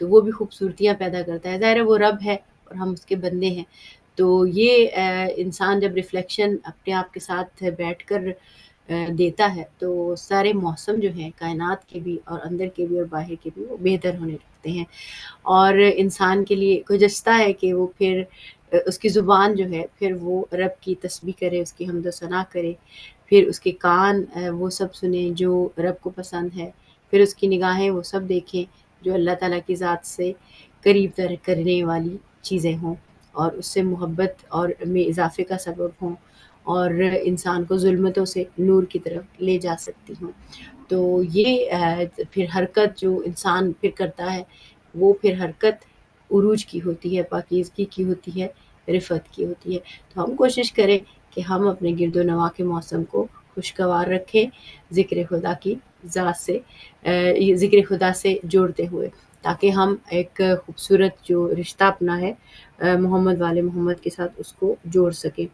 تو وہ بھی خوبصورتیاں پیدا کرتا ہے۔ ظاہر ہے وہ رب ہے اور ہم اس کے بندے ہیں، تو یہ انسان جب ریفلیکشن اپنے آپ کے ساتھ بیٹھ کر دیتا ہے تو سارے موسم جو ہیں کائنات کے بھی اور اندر کے بھی اور باہر کے بھی وہ بہتر ہونے لگتے ہیں، اور انسان کے لیے گزشتہ ہے کہ وہ پھر اس کی زبان جو ہے پھر وہ رب کی تسبیح کرے، اس کی حمد و ثنا کرے، پھر اس کے کان وہ سب سنیں جو رب کو پسند ہے، پھر اس کی نگاہیں وہ سب دیکھیں جو اللہ تعالیٰ کی ذات سے قریب تر کرنے والی چیزیں ہوں اور اس سے محبت اور میں اضافے کا سبب ہوں اور انسان کو ظلمتوں سے نور کی طرف لے جا سکتی ہوں۔ تو یہ پھر حرکت جو انسان پھر کرتا ہے وہ پھر حرکت عروج کی ہوتی ہے، پاکیزگی کی ہوتی ہے، رفعت کی ہوتی ہے۔ تو ہم کوشش کریں کہ ہم اپنے گرد و نواح کے موسم کو خوشگوار رکھیں، ذکر خدا کی ذات سے ذکر خدا سے جوڑتے ہوئے، تاکہ ہم ایک خوبصورت جو رشتہ اپنا ہے محمد والے محمد کے ساتھ اس کو جوڑ سکیں،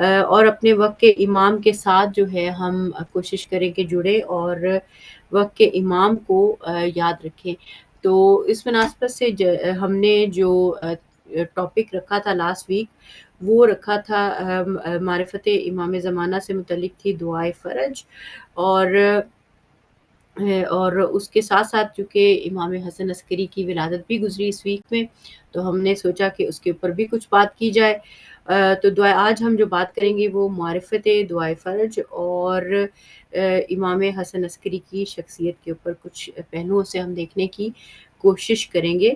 اور اپنے وقت کے امام کے ساتھ جو ہے ہم کوشش کریں کہ جڑیں اور وقت کے امام کو یاد رکھیں۔ تو اس مناسبت سے ہم نے جو ٹاپک رکھا تھا لاسٹ ویک، وہ رکھا تھا معرفت امام زمانہ سے متعلق تھی دعائے فرج، اور اس کے ساتھ ساتھ چونکہ امام حسن عسکری کی ولادت بھی گزری اس ویک میں، تو ہم نے سوچا کہ اس کے اوپر بھی کچھ بات کی جائے۔ تو آج ہم جو بات کریں گے وہ معرفت دعائے فرج اور امام حسن عسکری کی شخصیت کے اوپر کچھ پہلوؤں سے ہم دیکھنے کی کوشش کریں گے۔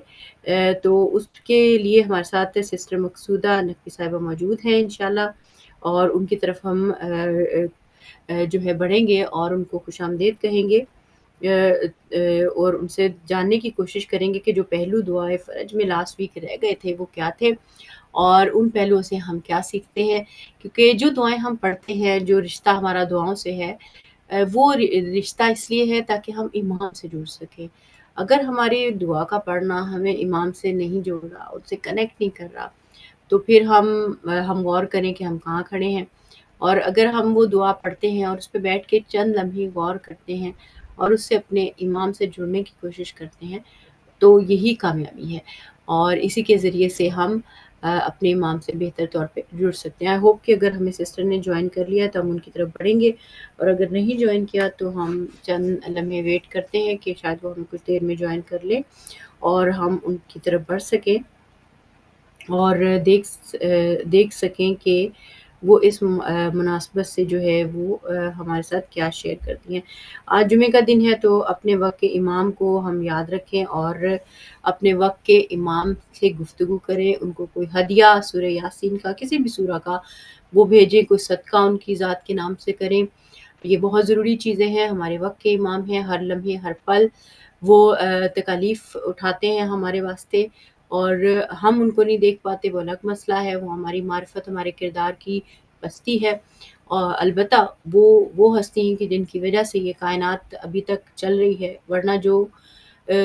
تو اس کے لیے ہمارے ساتھ سسٹر مقصودہ نقوی صاحبہ موجود ہیں انشاءاللہ، اور ان کی طرف ہم جو ہے بڑھیں گے اور ان کو خوش آمدید کہیں گے، اور ان سے جاننے کی کوشش کریں گے کہ جو پہلو دعائے فرج میں لاسٹ ویک رہ گئے تھے وہ کیا تھے، اور ان پہلوؤں سے ہم کیا سیکھتے ہیں، کیونکہ جو دعائیں ہم پڑھتے ہیں، جو رشتہ ہمارا دعاؤں سے ہے، وہ رشتہ اس لیے ہے تاکہ ہم امام سے جڑ سکیں۔ اگر ہماری دعا کا پڑھنا ہمیں امام سے نہیں جوڑ رہا، ان سے کنیکٹ نہیں کر رہا، تو پھر ہم غور کریں کہ ہم کہاں کھڑے ہیں، اور اگر ہم وہ دعا پڑھتے ہیں اور اس پہ بیٹھ کے چند لمحے غور کرتے ہیں اور اس سے اپنے امام سے جڑنے کی کوشش کرتے ہیں، تو یہی کامیابی ہے، اور اسی کے ذریعے سے ہم اپنے امام سے بہتر طور پہ جڑ سکتے ہیں۔ آئی ہوپ کہ اگر ہمیں سسٹر نے جوائن کر لیا تو ہم ان کی طرف بڑھیں گے، اور اگر نہیں جوائن کیا تو ہم چند لمحے ویٹ کرتے ہیں کہ شاید وہ ہمیں کچھ دیر میں جوائن کر لیں اور ہم ان کی طرف بڑھ سکیں اور دیکھ سکیں کہ وہ اس مناسبت سے جو ہے وہ ہمارے ساتھ کیا شیئر کرتی ہیں۔ آج جمعے کا دن ہے تو اپنے وقت کے امام کو ہم یاد رکھیں اور اپنے وقت کے امام سے گفتگو کریں، ان کو کوئی ہدیہ سورہ یاسین کا، کسی بھی سورہ کا وہ بھیجیں، کوئی صدقہ ان کی ذات کے نام سے کریں۔ یہ بہت ضروری چیزیں ہیں، ہمارے وقت کے امام ہیں، ہر لمحے ہر پل وہ تکالیف اٹھاتے ہیں ہمارے واسطے، اور ہم ان کو نہیں دیکھ پاتے، وہ الگ مسئلہ ہے، وہ ہماری معرفت، ہمارے کردار کی ہستی ہے، اور البتہ وہ ہستی ہیں کہ جن کی وجہ سے یہ کائنات ابھی تک چل رہی ہے، ورنہ جو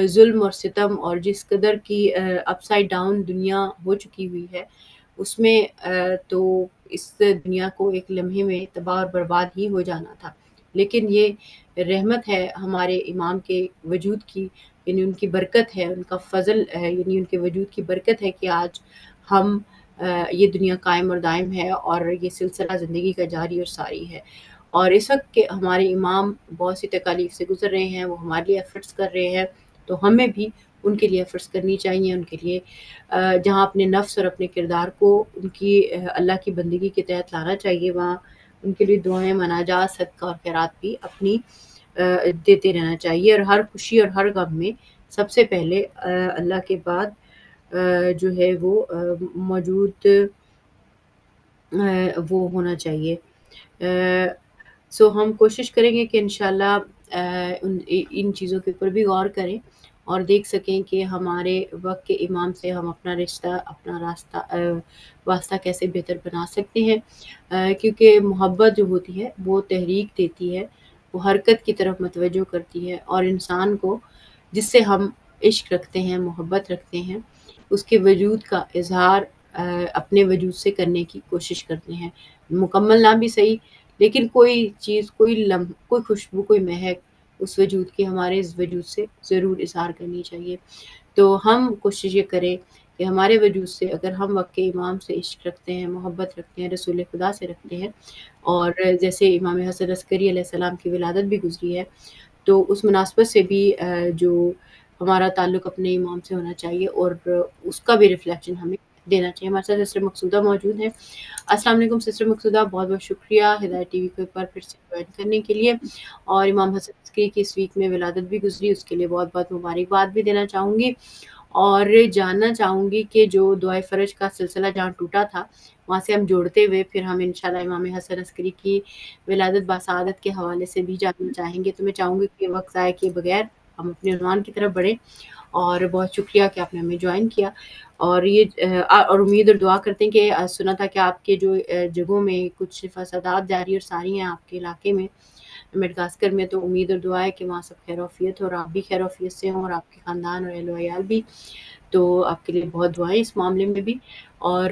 ظلم اور ستم اور جس قدر کی اپ سائڈ ڈاؤن دنیا ہو چکی ہوئی ہے، اس میں تو اس دنیا کو ایک لمحے میں تباہ اور برباد ہی ہو جانا تھا، لیکن یہ رحمت ہے ہمارے امام کے وجود کی، یعنی ان کی برکت ہے، ان کا فضل ہے، یعنی ان کے وجود کی برکت ہے کہ آج ہم یہ دنیا قائم اور دائم ہے اور یہ سلسلہ زندگی کا جاری اور ساری ہے۔ اور اس وقت کے ہمارے امام بہت سی تکالیف سے گزر رہے ہیں، وہ ہمارے لیے ایفرٹس کر رہے ہیں، تو ہمیں بھی ان کے لیے ایفرٹس کرنی چاہیے، ان کے لیے جہاں اپنے نفس اور اپنے کردار کو ان کی اللہ کی بندگی کے تحت لانا چاہیے، وہاں ان کے لیے دعائیں، مناجات، صدقہ اور خیرات بھی اپنی دیتے رہنا چاہیے، اور ہر خوشی اور ہر غم میں سب سے پہلے اللہ کے بعد جو ہے وہ موجود وہ ہونا چاہیے۔ سو ہم کوشش کریں گے کہ انشاءاللہ ان چیزوں کے اوپر بھی غور کریں اور دیکھ سکیں کہ ہمارے وقت کے امام سے ہم اپنا رشتہ، اپنا واسطہ کیسے بہتر بنا سکتے ہیں، کیونکہ محبت جو ہوتی ہے وہ تحریک دیتی ہے، وہ حرکت کی طرف متوجہ کرتی ہے، اور انسان کو جس سے ہم عشق رکھتے ہیں، محبت رکھتے ہیں، اس کے وجود کا اظہار اپنے وجود سے کرنے کی کوشش کرتے ہیں، مکمل نہ بھی صحیح، لیکن کوئی چیز، کوئی لمحہ، کوئی خوشبو، کوئی مہک اس وجود کی ہمارے اس وجود سے ضرور اظہار کرنی چاہیے۔ تو ہم کوشش یہ کریں کہ ہمارے وجود سے اگر ہم واقعی امام سے عشق رکھتے ہیں، محبت رکھتے ہیں، رسول خدا سے رکھتے ہیں، اور جیسے امام حسن عسکری علیہ السلام کی ولادت بھی گزری ہے، تو اس مناسبت سے بھی جو ہمارا تعلق اپنے امام سے ہونا چاہیے، اور اس کا بھی ریفلیکشن ہمیں دینا چاہیے۔ ہمارے ساتھ سسٹر مقصودہ موجود ہیں۔ السلام علیکم سسٹر مقصودہ، بہت بہت شکریہ ہدایت ٹی وی کو ایک بار پھر سے جوائن کرنے کے لیے، اور امام حسن عسکری کی اس ویک میں ولادت بھی گزری، اس کے لیے بہت بہت مبارکباد بھی دینا چاہوں گی، اور جاننا چاہوں گی کہ جو دعائے فرج کا سلسلہ جہاں ٹوٹا تھا وہاں سے ہم جوڑتے ہوئے پھر ہم انشاءاللہ امام حسن عسکری کی ولادت باسعادت کے حوالے سے بھی جاننا چاہیں گے۔ تو میں چاہوں گی کہ وقت ضائع کیے بغیر ہم اپنے عنوان کی طرف بڑھیں، اور بہت شکریہ کہ آپ نے ہمیں جوائن کیا، اور اور امید اور دعا کرتے ہیں کہ سنا تھا کہ آپ کے جو جگہوں میں کچھ فسادات جاری اور ساری ہیں آپ کے علاقے میں، میڈغاسکر میں، تو امید اور دعا ہے کہ وہاں سب خیر و عافیت ہو، اور آپ بھی خیر و عافیت سے ہوں، اور آپ کے خاندان اور اہل و عیال بھی۔ تو آپ کے لیے بہت دعائیں اس معاملے میں بھی، اور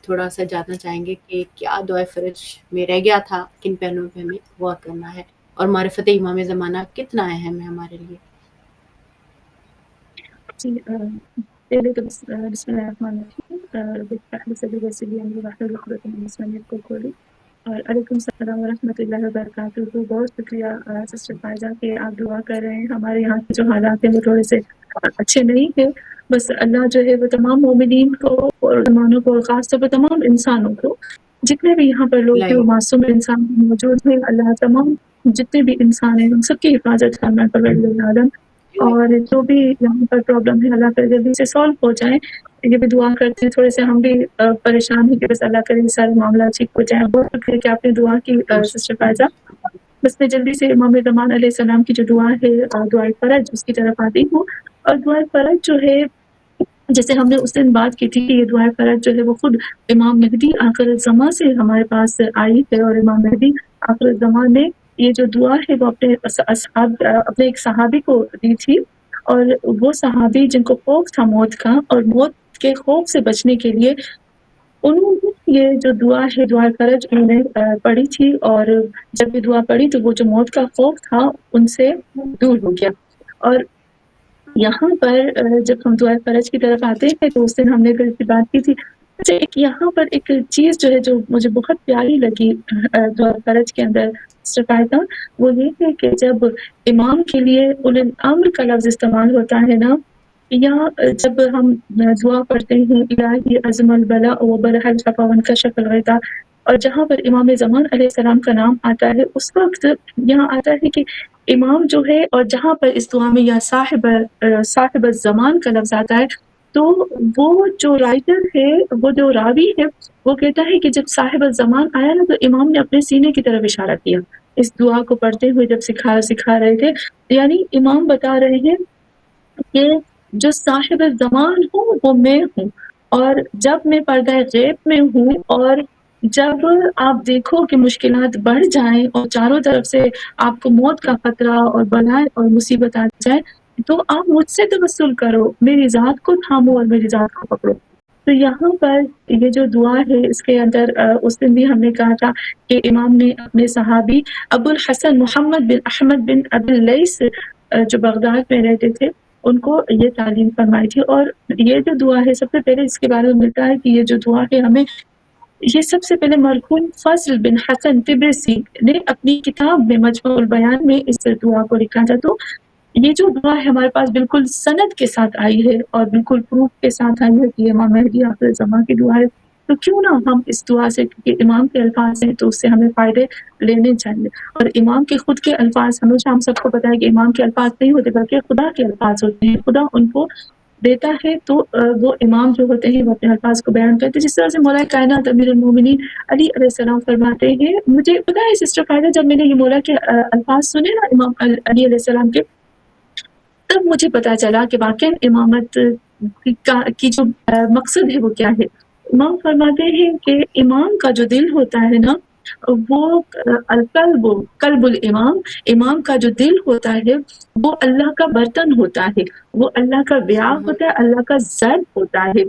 تھوڑا سا جاننا چاہیں گے کہ کیا دعائے فرج میں رہ گیا تھا، کن پہلوؤں پہ ہمیں غور کرنا ہے، اور معرفت امام زمانہ کتنا اہم ہے ہمارے لیے۔ جی پہلے تو بسم اللہ الرحمن الرحیم کو کھولی، اور علیکم السلام ورحمۃ اللہ وبرکاتہ۔ تو بہت شکریہ سسٹر فائزہ کہ آپ دعا کر رہے ہیں۔ ہمارے یہاں کے جو حالات ہیں وہ تھوڑے سے اچھے نہیں ہیں، بس اللہ جو ہے وہ تمام مومنین کو اور مسلمانوں کو، خاص طور پر تمام انسانوں کو، جتنے بھی یہاں پر لوگ ہیں وہ معصوم انسان موجود ہیں، اللہ تمام جتنے بھی انسان ہیں ان سب کی حفاظت کرنا عالم، اور جو بھی یہاں پر پرابلم ہے اللہ کر جلدی سے سالو ہو جائیں۔ یہ بھی دعا کرتے ہیں، تھوڑے سے ہم بھی پریشان ہیں کہ بس اللہ کرے سارے معاملات ٹھیک ہو جائیں۔ بہت شکریہ کہ آپ نے دعا کی سسٹر فائزہ۔ بس میں جلدی سے امام زمان علیہ السلام کی جو دعا ہے دعائے فرج، اس کی طرف آتی ہوں۔ اور دعائے فرج جو ہے، جیسے ہم نے اس دن بات کی تھی کہ یہ دعائے فرج جو ہے وہ خود امام مہدی آخر الزماں سے ہمارے پاس آئی ہے، اور امام مہدی آخر الزماں نے یہ جو دعا ہے وہ اپنے ایک صحابی کو دی تھی، اور وہ صحابی جن کو خوف تھا موت کا، اور موت کے خوف سے بچنے کے لیے انہوں نے یہ جو دعا ہے دعا فرج انہوں نے پڑھی تھی، اور جب یہ دعا پڑھی تو وہ جو موت کا خوف تھا ان سے دور ہو گیا۔ اور یہاں پر جب ہم دعا فرج کی طرف آتے ہیں تو اس دن ہم نے بات کی تھی، یہاں پر ایک چیز جو ہے جو مجھے بہت پیاری لگی دعا فرج کے اندر فائدہ، وہ یہ ہے کہ جب امام کے لیے اولي الامر کا لفظ استعمال ہوتا ہے نا، یا جب ہم دعا پڑھتے ہیں الہی عظم البلاء وبرح الجفا وانکشف الغطاء، اور جہاں پر امام زمان علیہ السلام کا نام آتا ہے اس وقت یہاں آتا ہے کہ امام جو ہے، اور جہاں پر اس دعا میں یا صاحب الزمان کا لفظ آتا ہے، تو وہ جو رائٹر ہے، وہ جو راوی ہے، وہ کہتا ہے کہ جب صاحب الزمان آیا نا تو امام نے اپنے سینے کی طرف اشارہ کیا اس دعا کو پڑھتے ہوئے جب سکھا رہے تھے، یعنی امام بتا رہے ہیں کہ جو صاحب الزمان ہوں وہ میں ہوں، اور جب میں پردہ غیب میں ہوں، اور جب آپ دیکھو کہ مشکلات بڑھ جائیں اور چاروں طرف سے آپ کو موت کا خطرہ اور بلائے اور مصیبت آ جائے، تو آپ مجھ سے توسل کرو، میری ذات کو تھامو اور میری ذات کو پکڑو۔ تو یہاں پر یہ جو دعا ہے اس کے اندر اس دن بھی ہم نے کہا تھا کہ امام نے اپنے صحابی ابو الحسن محمد بن احمد بن ابی اللیث جو بغداد میں رہتے تھے ان کو یہ تعلیم فرمائی تھی۔ اور یہ جو دعا ہے سب سے پہلے اس کے بارے میں ملتا ہے کہ یہ جو دعا ہے ہمیں یہ سب سے پہلے مرحوم فضل بن حسن تبرسی نے اپنی کتاب میں مجموع البیان میں اس دعا کو لکھا تھا۔ تو یہ جو دعا ہے ہمارے پاس بالکل سند کے ساتھ آئی ہے اور بالکل پروف کے ساتھ آئی ہے کہ امام مہدی آخر الزماں کی دعا ہے، تو کیوں نہ ہم اس دعا سے، کیونکہ امام کے الفاظ ہیں تو اس سے ہمیں فائدے لینے چاہیے، اور امام کے خود کے الفاظ ہمیشہ ہم سب کو پتہ ہے کہ امام کے الفاظ نہیں ہوتے بلکہ خدا کے الفاظ ہوتے ہیں، خدا ان کو دیتا ہے، تو وہ امام جو ہوتے ہیں وہ اپنے الفاظ کو بیان کرتے ہیں۔ جس طرح سے مولا کائنات امیر المومنین علی علیہ السلام فرماتے ہیں، مجھے پتا ہے سسٹر فائدہ جب میں نے یہ مولا کے الفاظ سنے نا امام علی علیہ السلام کے، تب مجھے پتا چلا کہ واقعی امامت کی جو مقصد ہے وہ کیا ہے۔ امام فرماتے ہیں کہ امام کا جو دل ہوتا ہے نا، وہ قلب الامام، امام کا جو دل ہوتا ہے وہ اللہ کا برتن ہوتا ہے، وہ اللہ کا وعاء ہوتا ہے، اللہ کا ظرف ہوتا ہے،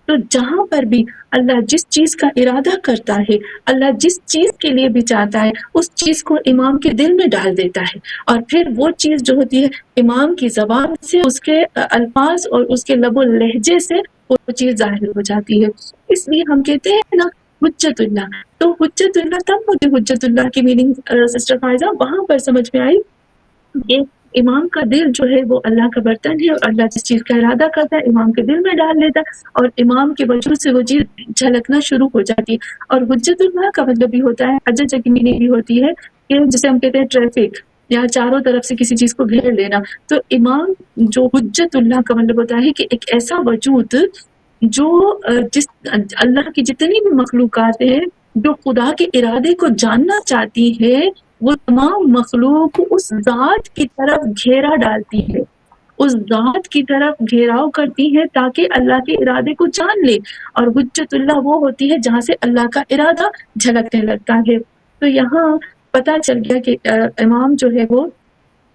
تو جہاں پر بھی اللہ جس چیز کا ارادہ کرتا ہے، اللہ جس چیز کے لیے بھی چاہتا ہے، اس چیز کو امام کے دل میں ڈال دیتا ہے، اور پھر وہ چیز جو ہوتی ہے امام کی زبان سے، اس کے الفاظ اور اس کے لب و لہجے سے وہ چیز ظاہر ہو جاتی ہے۔ اس لیے ہم کہتے ہیں نا حجت اللہ، تو حجت اللہ تب ہوتی، حجت اللہ کی میننگ سسٹر فائزہ وہاں پر سمجھ میں آئی کہ امام کا دل جو ہے وہ اللہ کا برتن ہے، اور اللہ جس چیز کا ارادہ کرتا ہے امام کے دل میں ڈال لیتا ہے، اور امام کے وجود سے وہ چیز جھلکنا شروع ہو جاتی ہے۔ اور حجت اللہ کا مطلب بھی ہوتا ہے، حجت کی میننگ بھی ہوتی ہے کہ جسے ہم کہتے ہیں ٹریفک، یا چاروں طرف سے کسی چیز کو گھیر لینا۔ تو امام جو حجت اللہ کا مطلب ہوتا ہے کہ ایک ایسا وجود جو جس اللہ کی جتنی بھی مخلوقات ہیں جو خدا کے ارادے کو جاننا چاہتی ہے، وہ تمام مخلوق اس ذات کی طرف گھیرا ڈالتی ہے، اس ذات کی طرف گھیراؤ کرتی ہے تاکہ اللہ کے ارادے کو جان لے۔ اور حجت اللہ وہ ہوتی ہے جہاں سے اللہ کا ارادہ جھلکنے لگتا ہے۔ تو یہاں پتہ چل گیا کہ امام جو ہے وہ،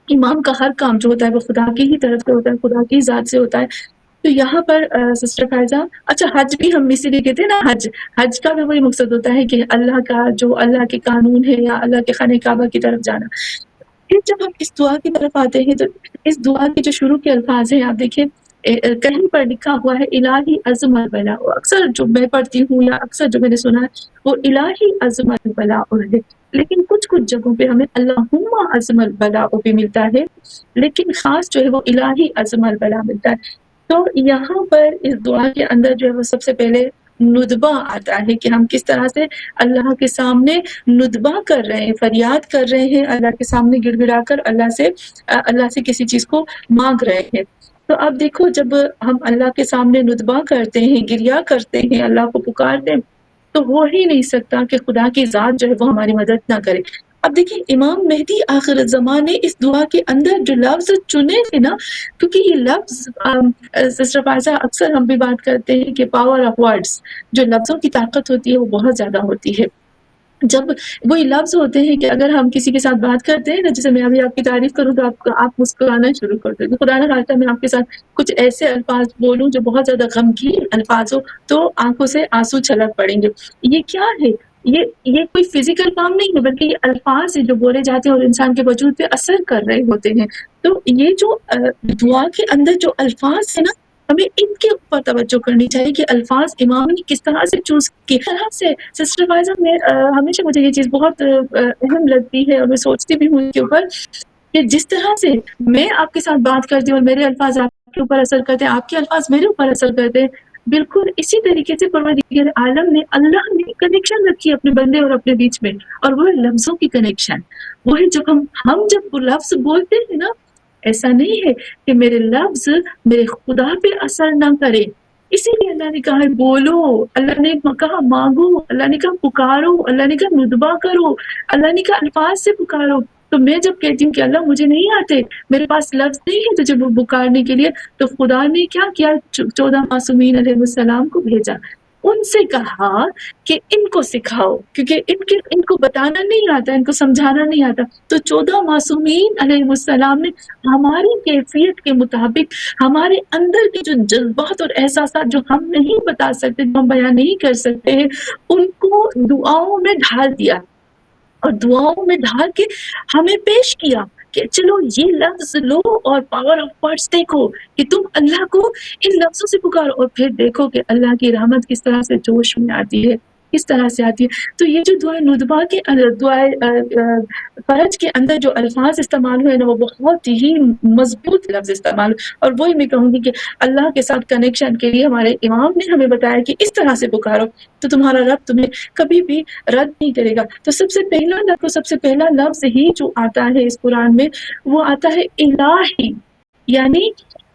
امام کا ہر کام جو ہوتا ہے وہ خدا کی ہی طرف سے ہوتا ہے، خدا کی ذات سے ہوتا ہے۔ تو یہاں پر سسٹر فائزہ، اچھا حج بھی ہم اسی لیے کہتے ہیں نا، حج کا بھی وہی مقصد ہوتا ہے کہ اللہ کا جو اللہ کے قانون ہے یا اللہ کے خانہ کعبہ کی طرف جانا۔ پھر جب ہم اس دعا کی طرف آتے ہیں تو اس دعا کے جو شروع کے الفاظ ہیں آپ دیکھیں، کہیں پر لکھا ہوا ہے الہی عظم البلاء، اکثر جو میں پڑھتی ہوں یا اکثر جو میں نے سنا ہے وہ الہی عظم البلاء ہے، لیکن کچھ جگہوں پہ ہمیں اللہم عظم البلاء بھی ملتا ہے، لیکن خاص جو ہے وہ الہی عظم البلاء ملتا ہے۔ تو یہاں پر اس دعا کے اندر جو ہے وہ سب سے پہلے ندبہ آتا ہے کہ ہم کس طرح سے اللہ کے سامنے ندبہ کر رہے ہیں، فریاد کر رہے ہیں، اللہ کے سامنے گڑ گڑا کر اللہ سے کسی چیز کو مانگ رہے ہیں۔ تو اب دیکھو جب ہم اللہ کے سامنے ندبہ کرتے ہیں، گریا کرتے ہیں، اللہ کو پکارتے ہیں، تو ہو ہی نہیں سکتا کہ خدا کی ذات جو ہے وہ ہماری مدد نہ کرے۔ اب دیکھیں امام مہدی آخر الزمان نے اس دعا کے اندر جو لفظ چنے تھے نا، کیونکہ یہ لفظ سسٹر فائزہ اکثر ہم بھی بات کرتے ہیں کہ پاور آف ورڈز، جو لفظوں کی طاقت ہوتی ہے وہ بہت زیادہ ہوتی ہے۔ جب وہی لفظ ہوتے ہیں کہ اگر ہم کسی کے ساتھ بات کرتے ہیں نا، جیسے میں ابھی آپ کی تعریف کروں تو آپ مسکرانا شروع کر دیں، خدا نہ خواستہ میں آپ کے ساتھ کچھ ایسے الفاظ بولوں جو بہت زیادہ غمگین الفاظ ہو تو آنکھوں سے آنسو چھلک پڑیں گے۔ یہ کیا ہے؟ یہ کوئی فزیکل کام نہیں ہے، بلکہ یہ الفاظ ہیں جو بولے جاتے ہیں اور انسان کے وجود پہ اثر کر رہے ہوتے ہیں۔ تو یہ جو دعا کے اندر جو الفاظ ہیں نا، ہمیں ان کے اوپر توجہ کرنی چاہیے کہ الفاظ امام نے کس طرح سے چوز کی۔ طرح سے سسٹر فائزہ میں ہمیشہ مجھے یہ چیز بہت اہم لگتی ہے اور میں سوچتی بھی ہوں اس کے اوپر کہ جس طرح سے میں آپ کے ساتھ بات کرتی ہوں اور میرے الفاظ آپ کے اوپر اثر کرتے ہیں، آپ کے الفاظ میرے اوپر اثر کرتے ہیں، بالکل اسی طریقے سے پروردگار عالم نے، اللہ نے کنیکشن رکھی اپنے بندے اور اپنے بیچ میں، اور وہ ہے لفظوں کی کنیکشن۔ وہ ہے جب ہم جب وہ لفظ بولتے ہیں نا، ایسا نہیں ہے کہ میرے لفظ میرے خدا پہ اثر نہ کرے، اسی لیے اللہ نے کہا ہے بولو، اللہ نے کہا مانگو، اللہ نے کہا پکارو، اللہ نے کہا ندبہ کرو، اللہ نے کہا الفاظ سے پکارو۔ تو میں جب کہتی ہوں کہ اللہ مجھے نہیں آتے، میرے پاس لفظ نہیں ہے تجھے پکارنے کے لیے، تو خدا نے کیا کیا؟ 14 معصومین علیہ السلام کو بھیجا، ان سے کہا کہ ان کو سکھاؤ، کیونکہ ان کو بتانا نہیں آتا، ان کو سمجھانا نہیں آتا۔ تو 14 معصومین علیہ السلام نے ہماری کیفیت کے مطابق، ہمارے اندر کے جو جذبات اور احساسات جو ہم نہیں بتا سکتے، جو ہم بیان نہیں کر سکتے ہیں، ان کو دعاؤں میں ڈھال دیا، اور دعاؤں میں ڈھال کے ہمیں پیش کیا کہ چلو یہ لفظ لو اور پاور آف ورڈز دیکھو کہ تم اللہ کو ان لفظوں سے پکارو، اور پھر دیکھو کہ اللہ کی رحمت کس طرح سے جوش میں آتی ہے، کس طرح سے آتی ہے۔ تو یہ جو دعائے ندبہ کے دعائے فرج کے اندر جو الفاظ استعمال ہوئے نا، وہ بہت ہی مضبوط لفظ استعمال، اور وہی میں کہوں گی کہ اللہ کے ساتھ کنیکشن کے لیے ہمارے امام نے ہمیں بتایا کہ اس طرح سے پکارو تو تمہارا رب تمہیں کبھی بھی رد نہیں کرے گا۔ تو سب سے پہلا لفظ ہی جو آتا ہے اس قرآن میں، وہ آتا ہے الہی، یعنی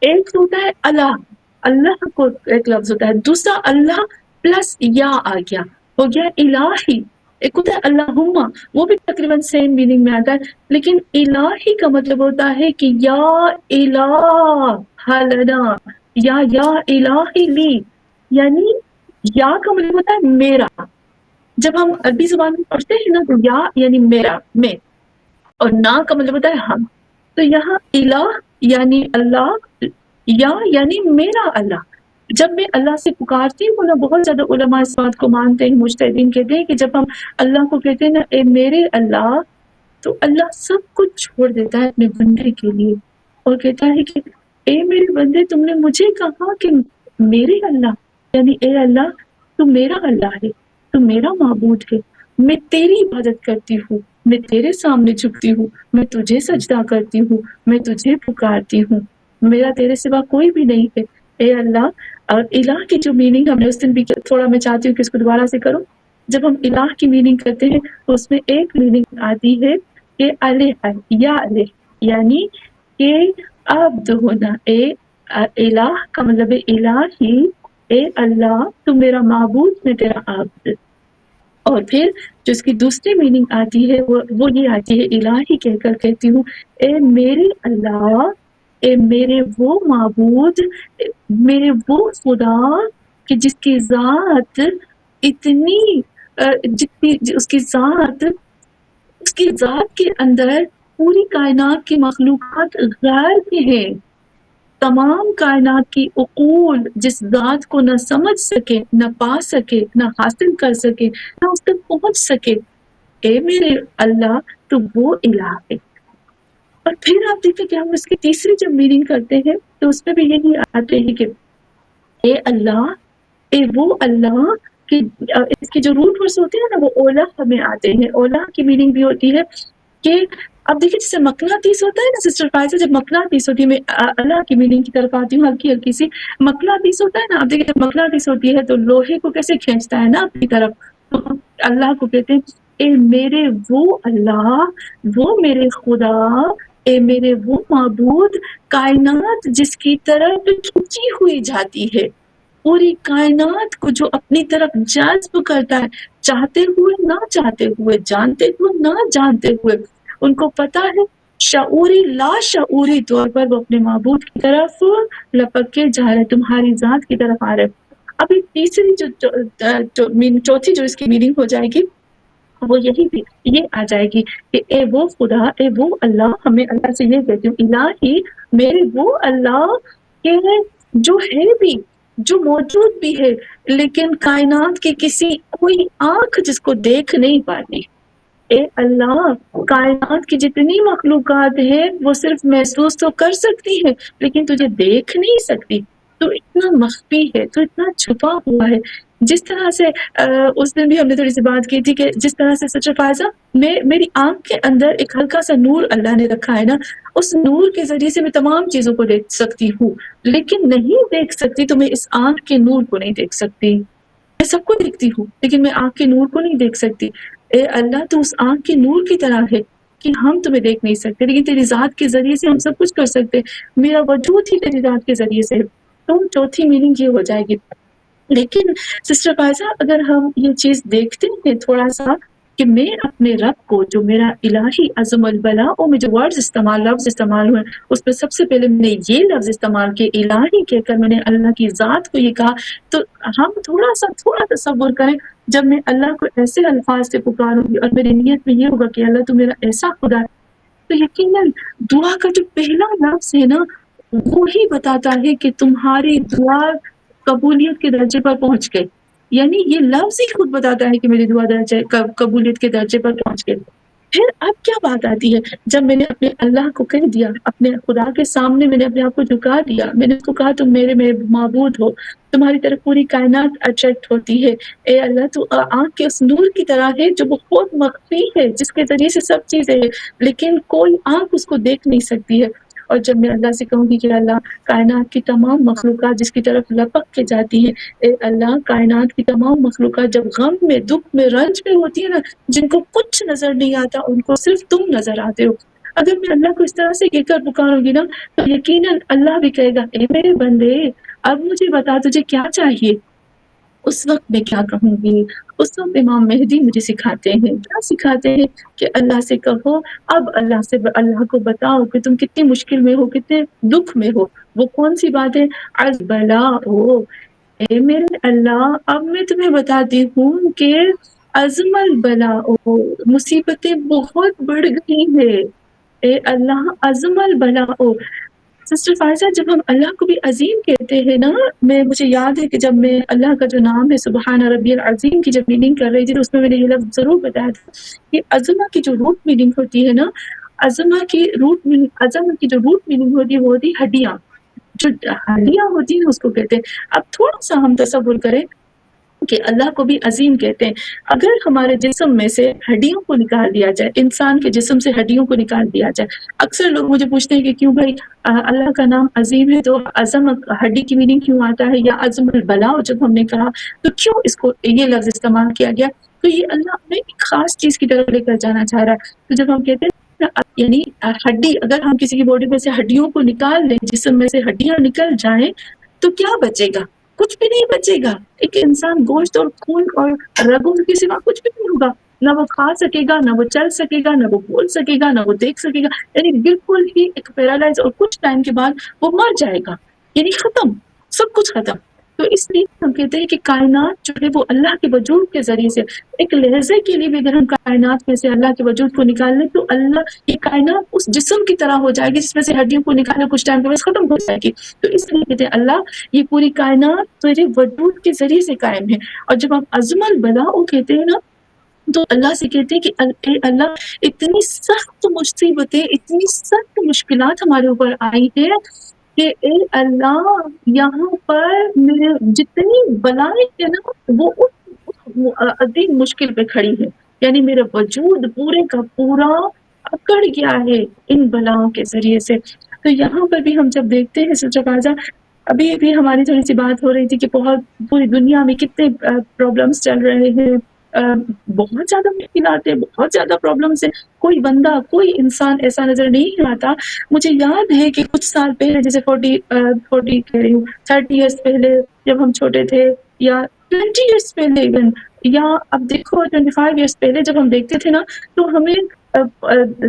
ایک ہوتا ہے اللہ کو ایک لفظ ہوتا ہے، دوسرا اللہ پلس یا آ گیا، ہو گیا الہی۔ ایک ہوتا ہے اللہم، وہ بھی تقریباً سیم میننگ میں آتا ہے، لیکن الہی کا مطلب ہوتا ہے کہ یا الہ لنا، یا الہی لی، یعنی یا کا مطلب ہوتا ہے میرا۔ جب ہم عربی زبان میں پڑھتے ہیں نا تو یا یعنی میرا، میں، اور نا کا مطلب ہوتا ہے ہم۔ تو یہاں الہ یعنی اللہ، یا یعنی میرا اللہ۔ جب میں اللہ سے پکارتی ہوں نا، بہت زیادہ علماء اس بات کو مانتے ہیں، مجتہدین کہتے ہیں کہ جب ہم اللہ کو کہتے ہیں نا اے میرے اللہ، تو اللہ سب کچھ چھوڑ دیتا ہے اپنے بندے کے لیے اور کہتا ہے کہ اے میرے بندے، تم نے مجھے کہا کہ میرے اللہ، یعنی اے اللہ تو میرا اللہ ہے، تو میرا معبود ہے، میں تیری عبادت کرتی ہوں، میں تیرے سامنے جھکتی ہوں، میں تجھے سجدہ کرتی ہوں، میں تجھے پکارتی ہوں، میرا تیرے سوا کوئی بھی نہیں ہے اے اللہ۔ اور الہ کی جو میننگ ہم نے اس دن بھی تھوڑا، میں چاہتی ہوں کہ اس کو دوبارہ سے کروں۔ جب ہم الہ کی میننگ کرتے ہیں تو اس میں ایک میننگ آتی ہے کہ الہ یا الہ، یعنی کہ عبد ہونا، اے الہ کا مطلب ہے الہی، اے اللہ تو میرا معبود، میں تیرا عبد۔ اور پھر جو اس کی دوسری میننگ آتی ہے وہ یہ آتی ہے، الہی کہہ کر کہتی ہوں اے میرے اللہ، اے میرے وہ معبود، میرے وہ خدا کہ جس کی ذات اتنی اس کی ذات کے اندر پوری کائنات کی مخلوقات غیر کے ہیں، تمام کائنات کی عقول جس ذات کو نہ سمجھ سکے، نہ پا سکے، نہ حاصل کر سکے، نہ اس تک پہنچ سکے، اے میرے اللہ تو وہ الہ ہے۔ اور پھر آپ دیکھیں کہ ہم اس کی تیسری جب میننگ کرتے ہیں تو اس میں بھی یہی آتے ہیں کہ اے اللہ، اے وہ اللہ کہ اس کی جو روٹ ورڈز ہوتے ہیں نا وہ اولا ہمیں آتے ہیں۔ اولا کی میننگ بھی ہوتی ہے کہ اب دیکھیں جیسے مقناطیس ہوتا ہے نا سسٹر فائزہ، جب مقناطیس ہوتی ہے، میں اللہ کی میننگ کی طرف آتی ہوں ہلکی ہلکی سی۔ مقناطیس ہوتا ہے نا، اب دیکھیں جب مقناطیس ہوتی ہے تو لوہے کو کیسے کھینچتا ہے نا اپنی طرف، تو اللہ کو کہتے ہیں اے میرے وہ اللہ، وہ میرے خدا، اے میرے وہ معبود، کائنات جس کی طرف کھینچی ہوئی جاتی ہے، پوری کائنات کو جو اپنی طرف جذب کرتا ہے، چاہتے ہوئے نہ چاہتے ہوئے، جانتے ہوئے نہ جانتے ہوئے، ان کو پتا ہے شعوری لا شعوری طور پر وہ اپنے معبود کی طرف لپک کے جا رہے، تمہاری ذات کی طرف آ رہے۔ ابھی تیسری چوتھی جو اس کی میننگ ہو جائے گی وہ یہی بھی یہ آ جائے گی کہ اے وہ خدا، اے وہ اللہ، ہمیں اللہ سے یہ کہتی ہوں الہی میرے وہ اللہ کہ جو ہے بھی، جو موجود بھی ہے، لیکن کائنات کی کسی کوئی آنکھ جس کو دیکھ نہیں پاتی، اے اللہ کائنات کی جتنی مخلوقات ہیں وہ صرف محسوس تو کر سکتی ہے لیکن تجھے دیکھ نہیں سکتی، تو اتنا مخفی ہے، تو اتنا چھپا ہوا ہے۔ جس طرح سے اس دن بھی ہم نے تھوڑی سی بات کی تھی کہ جس طرح سے سچ فائزہ میری آنکھ کے اندر ایک ہلکا سا نور اللہ نے رکھا ہے نا، اس نور کے ذریعے سے میں تمام چیزوں کو دیکھ سکتی ہوں، لیکن نہیں دیکھ سکتی تو میں اس آنکھ کے نور کو نہیں دیکھ سکتی۔ میں سب کو دیکھتی ہوں لیکن میں آنکھ کے نور کو نہیں دیکھ سکتی۔ اے اللہ تو اس آنکھ کے نور کی طرح ہے کہ ہم تمہیں دیکھ نہیں سکتے لیکن تیری ذات کے ذریعے سے ہم سب کچھ کر سکتے، میرا وجود ہی تیری ذات کے ذریعے سے ہے۔ تو چوتھی میننگ یہ ہو جائے گی۔ لیکن سسٹر فائزہ اگر ہم یہ چیز دیکھتے ہیں تھوڑا سا کہ میں اپنے رب کو جو میرا الہی عظم البلا میں جو لفظ استعمال ہوئے اس میں سب سے پہلے میں نے یہ لفظ استعمال کیا الہی کہہ کر، میں نے اللہ کی ذات کو یہ کہا، تو ہم تھوڑا تصور کریں جب میں اللہ کو ایسے الفاظ سے پکاروں گی اور میری نیت میں یہ ہوگا کہ اللہ تو میرا ایسا خدا ہے، تو یقیناً دعا کا جو پہلا لفظ ہے نا وہی بتاتا ہے کہ تمہاری دعا قبولیت کے درجے پر پہنچ گئی، یعنی یہ لفظ ہی خود بتاتا ہے کہ میری دعا درجے قبولیت کے درجے پر پہنچ گئی۔ پھر اب کیا بات آتی ہے، جب میں نے اپنے اللہ کو کہہ دیا، اپنے خدا کے سامنے میں نے اپنے آپ کو جھکا دیا، میں نے اس کو کہا تم میرے معبود ہو، تمہاری طرف پوری کائنات اٹریکٹ ہوتی ہے، اے اللہ تو آنکھ کے اس نور کی طرح ہے جو بہت مخفی ہے، جس کے ذریعے سے سب چیزیں ہیں لیکن کوئی آنکھ اس کو دیکھ نہیں سکتی ہے۔ اور جب میں اللہ سے کہوں گی کہ اللہ کائنات کی تمام مخلوقات جس کی طرف لپک کے جاتی ہیں، اے اللہ کائنات کی تمام مخلوقات جب غم میں، دکھ میں، رنج میں ہوتی ہے نا، جن کو کچھ نظر نہیں آتا ان کو صرف تم نظر آتے ہو، اگر میں اللہ کو اس طرح سے کہہ کر پکاروں گی نا تو یقیناً اللہ بھی کہے گا اے میرے بندے اب مجھے بتا تجھے کیا چاہیے۔ اس وقت میں کیا کہوں گی، اس وقت امام مہدی مجھے سکھاتے ہیں، کیا سکھاتے ہیں کہ اللہ سے کہو، اب اللہ کو بتاؤ کہ تم کتنی مشکل میں ہو، کتنے دکھ میں ہو، وہ کون سی بات ہے، از بلا ہو، اے میرے اللہ اب میں تمہیں بتاتی ہوں کہ عظم البلا ہو، مصیبتیں بہت بڑھ گئی ہے، اے اللہ عظم البلا ہو، سسٹر فائزہ جب ہم اللہ کو بھی عظیم کہتے ہیں نا، مجھے یاد ہے کہ جب میں اللہ کا جو نام ہے سبحان ربی العظیم کی جب میننگ کر رہی تھی تو اس میں میں نے یہ لفظ ضرور بتایا تھا کہ عظمہ کی جو روٹ میننگ ہوتی ہے نا، عظمت کی جو روٹ میننگ ہوتی ہے وہ ہوتی ہے ہڈیاں. جو ہڈیاں ہوتی ہیں اس کو کہتے ہیں. اب تھوڑا سا ہم تصور کریں کہ اللہ کو بھی عظیم کہتے ہیں. اگر ہمارے جسم میں سے ہڈیوں کو نکال دیا جائے، انسان کے جسم سے ہڈیوں کو نکال دیا جائے، اکثر لوگ مجھے پوچھتے ہیں کہ کیوں بھائی اللہ کا نام عظیم ہے تو عظم ہڈی کی میننگ کیوں آتا ہے، یا عظم البلا جب ہم نے کہا تو کیوں اس کو یہ لفظ استعمال کیا گیا؟ تو یہ اللہ ہمیں ایک خاص چیز کی طرف لے کر جانا چاہ رہا ہے. تو جب ہم کہتے ہیں یعنی ہڈی، اگر ہم کسی کی باڈی میں سے ہڈیوں کو نکال لیں، جسم میں سے ہڈیاں نکل جائیں تو کیا بچے گا؟ کچھ بھی نہیں بچے گا. ایک انسان گوشت اور خون اور رگوں کے سوا کچھ بھی نہیں ہوگا. نہ وہ کھا سکے گا، نہ وہ چل سکے گا، نہ وہ بول سکے گا، نہ وہ دیکھ سکے گا. یعنی بالکل ہی ایک پیرالائز، اور کچھ ٹائم کے بعد وہ مر جائے گا. یعنی ختم، سب کچھ ختم. تو اس لیے ہم کہتے ہیں کہ کائنات جو ہے وہ اللہ کے وجود کے ذریعے سے ایک لہجے کے لیے بھی اگر ہم کائنات میں سے اللہ کے وجود کو نکال لیں تو اللہ یہ کائنات اس جسم کی طرح ہو جائے گی جس میں سے ہڈیوں کو نکالے کچھ ٹائم کے بعد ختم ہو جائے گی. تو اس لیے کہتے ہیں اللہ یہ پوری کائنات تیرے وجود کے ذریعے سے قائم ہے. اور جب ہم عظم البلاء کہتے ہیں نا تو اللہ سے کہتے ہیں کہ اے اللہ اتنی سخت مصیبتیں، اتنی سخت مشکلات ہمارے اوپر آئی ہیں کہ اے اللہ یہاں پر میرے جتنی بلائیں ہیں نا وہ عظیم مشکل پہ کھڑی ہے. یعنی میرا وجود پورے کا پورا اکڑ گیا ہے ان بلاؤں کے ذریعے سے. تو یہاں پر بھی ہم جب دیکھتے ہیں سچا فائزہ، ابھی بھی ہماری تھوڑی سی بات ہو رہی تھی کہ بہت پوری دنیا میں کتنے پرابلمس چل رہے ہیں، بہت زیادہ مشکلات ہیں، بہت زیادہ پرابلمس ہیں. کوئی بندہ، کوئی انسان ایسا نظر نہیں آتا. مجھے یاد ہے کہ کچھ سال پہلے، جیسے 40 کہہ رہی ہوں 30 ایئرس پہلے جب ہم چھوٹے تھے، یا 20 ایئرس پہلے ایون، یا اب دیکھو 25 ایئرس پہلے جب ہم دیکھتے تھے نا تو ہمیں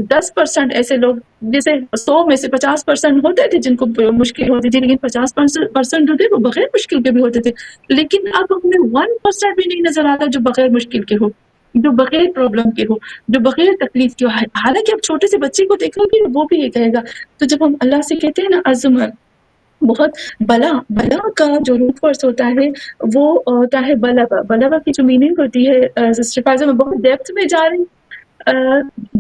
10% ایسے لوگ، جیسے 100 میں سے 50% ہوتے تھے جن کو مشکل ہوتی تھی، لیکن 50% جو تھے وہ بغیر مشکل کے بھی ہوتے تھے. لیکن اب ہمیں 1% بھی نہیں نظر آتا جو بغیر مشکل کے ہو، جو بغیر پرابلم کے ہو، جو بغیر تکلیف کے ہو. حالانکہ اب چھوٹے سے بچے کو دیکھو گے وہ بھی یہ کہے گا. تو جب ہم اللہ سے کہتے ہیں نا عظمت، بہت بلا کا جو روٹ ورس ہوتا ہے وہ ہوتا ہے بلغہ کی جو میننگ ہوتی ہے. سسٹر فائزہ میں بہت ڈیپتھ میں جا رہی ہوں،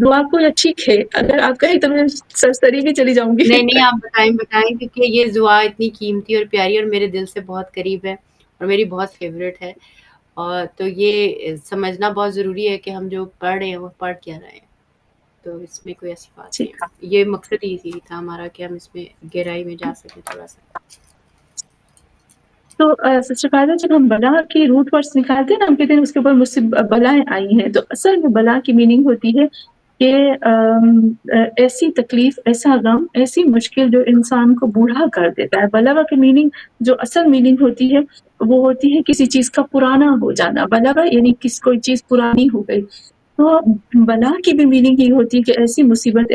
دعا کو یا ٹھیک ہے اگر آپ کہیں تو میں سرسری بھی چلی جاؤں گی. نہیں آپ بتائیں کیونکہ یہ دعا اتنی قیمتی اور پیاری اور میرے دل سے بہت قریب ہے اور میری بہت فیوریٹ ہے. اور تو یہ سمجھنا بہت ضروری ہے کہ ہم جو پڑھ رہے ہیں وہ پڑھ کیا رہے ہیں. تو اس میں کوئی ایسی بات نہیں ہے. یہ مقصد ہی تھا ہمارا کہ ہم اس میں گہرائی میں جا سکیں تھوڑا سا. تو سچ فائدہ جب ہم بلا کی روٹ ورڈس نکالتے ہیں نا، ہم کہتے ہیں اس کے اوپر مجھ سے بلائیں آئی ہیں. تو اصل میں بلا کی میننگ ہوتی ہے کہ ایسی تکلیف، ایسا غم، ایسی مشکل جو انسان کو بوڑھا کر دیتا ہے. بلغہ کی میننگ جو اصل میننگ ہوتی ہے وہ ہوتی ہے کسی چیز کا پرانا ہو جانا. بلغہ یعنی کوئی چیز پرانی ہو گئی. تو بلا کی بھی میننگ یہ ہوتی ہے کہ ایسی مصیبت،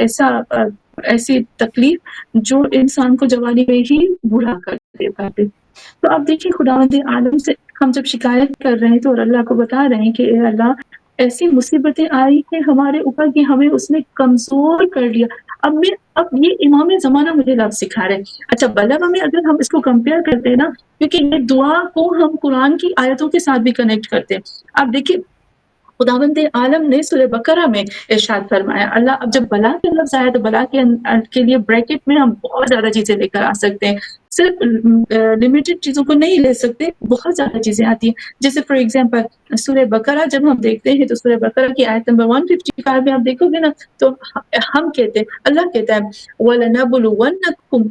ایسی تکلیف جو انسان کو جوانی میں ہی بوڑھا کر دیتا ہے. تو آپ دیکھیں خداوند عالم سے ہم جب شکایت کر رہے ہیں تو اور اللہ کو بتا رہے ہیں کہ اے اللہ ایسی مصیبتیں آئی ہیں ہمارے اوپر کہ ہمیں اس نے کمزور کر لیا. اب یہ امام زمانہ مجھے لفظ سکھا رہے ہیں. اچھا بلغہ میں اگر ہم اس کو کمپیئر کرتے ہیں نا، کیونکہ یہ دعا کو ہم قرآن کی آیتوں کے ساتھ بھی کنیکٹ کرتے ہیں. آپ دیکھیں خداوند عالم نے سورہ بقرہ میں ارشاد فرمایا، اللہ اب جب بلا کا لفظ آیا تو بلا کے لیے بریکٹ میں ہم بہت زیادہ چیزیں لے کر آ سکتے ہیں. صرف لمیٹڈ چیزوں کو نہیں لے سکتے، بہت زیادہ چیزیں آتی ہیں. جیسے فار ایگزامپل سورہ بقرہ جب ہم دیکھتے ہیں تو سورہ بقرہ کی آیت نمبر 155 میں آپ دیکھو گے نا تو ہم کہتے ہیں، اللہ کہتا ہے وَلَنَبْلُوَنَّكُمْ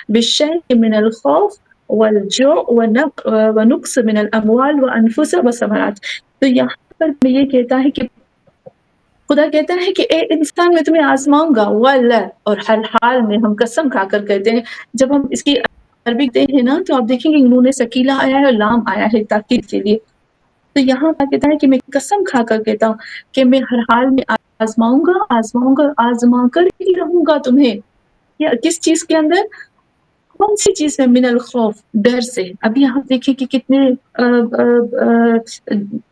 بِالشَّيْءِ مِنَ الْخَوْفِ وَالْجُوعِ وَنَقْصٍ مِنَ الْأَمْوَالِ وَأَنفُسِ وَالثَّمَرَاتِ. تو یہاں پر یہ کہتا ہے کہ خدا کہتا ہے کہ اے انسان میں تمہیں آزماؤں گا، واللہ، اور ہر حال میں ہم قسم کھا کر کہتے ہیں. جب ہم اس کی عربی دیکھیں نا تو آپ دیکھیں گے نون سکیلہ آیا ہے اور لام آیا ہے تاکید کے لیے. تو یہاں پر کہتا ہے کہ میں قسم کھا کر کہتا ہوں کہ میں ہر حال میں آزماؤں گا، آزما کر ہی رہوں گا تمہیں. یا کس چیز کے اندر؟ کون سی چیز میں؟ من الخوف، ڈر سے. ابھی آپ دیکھیں کہ کتنے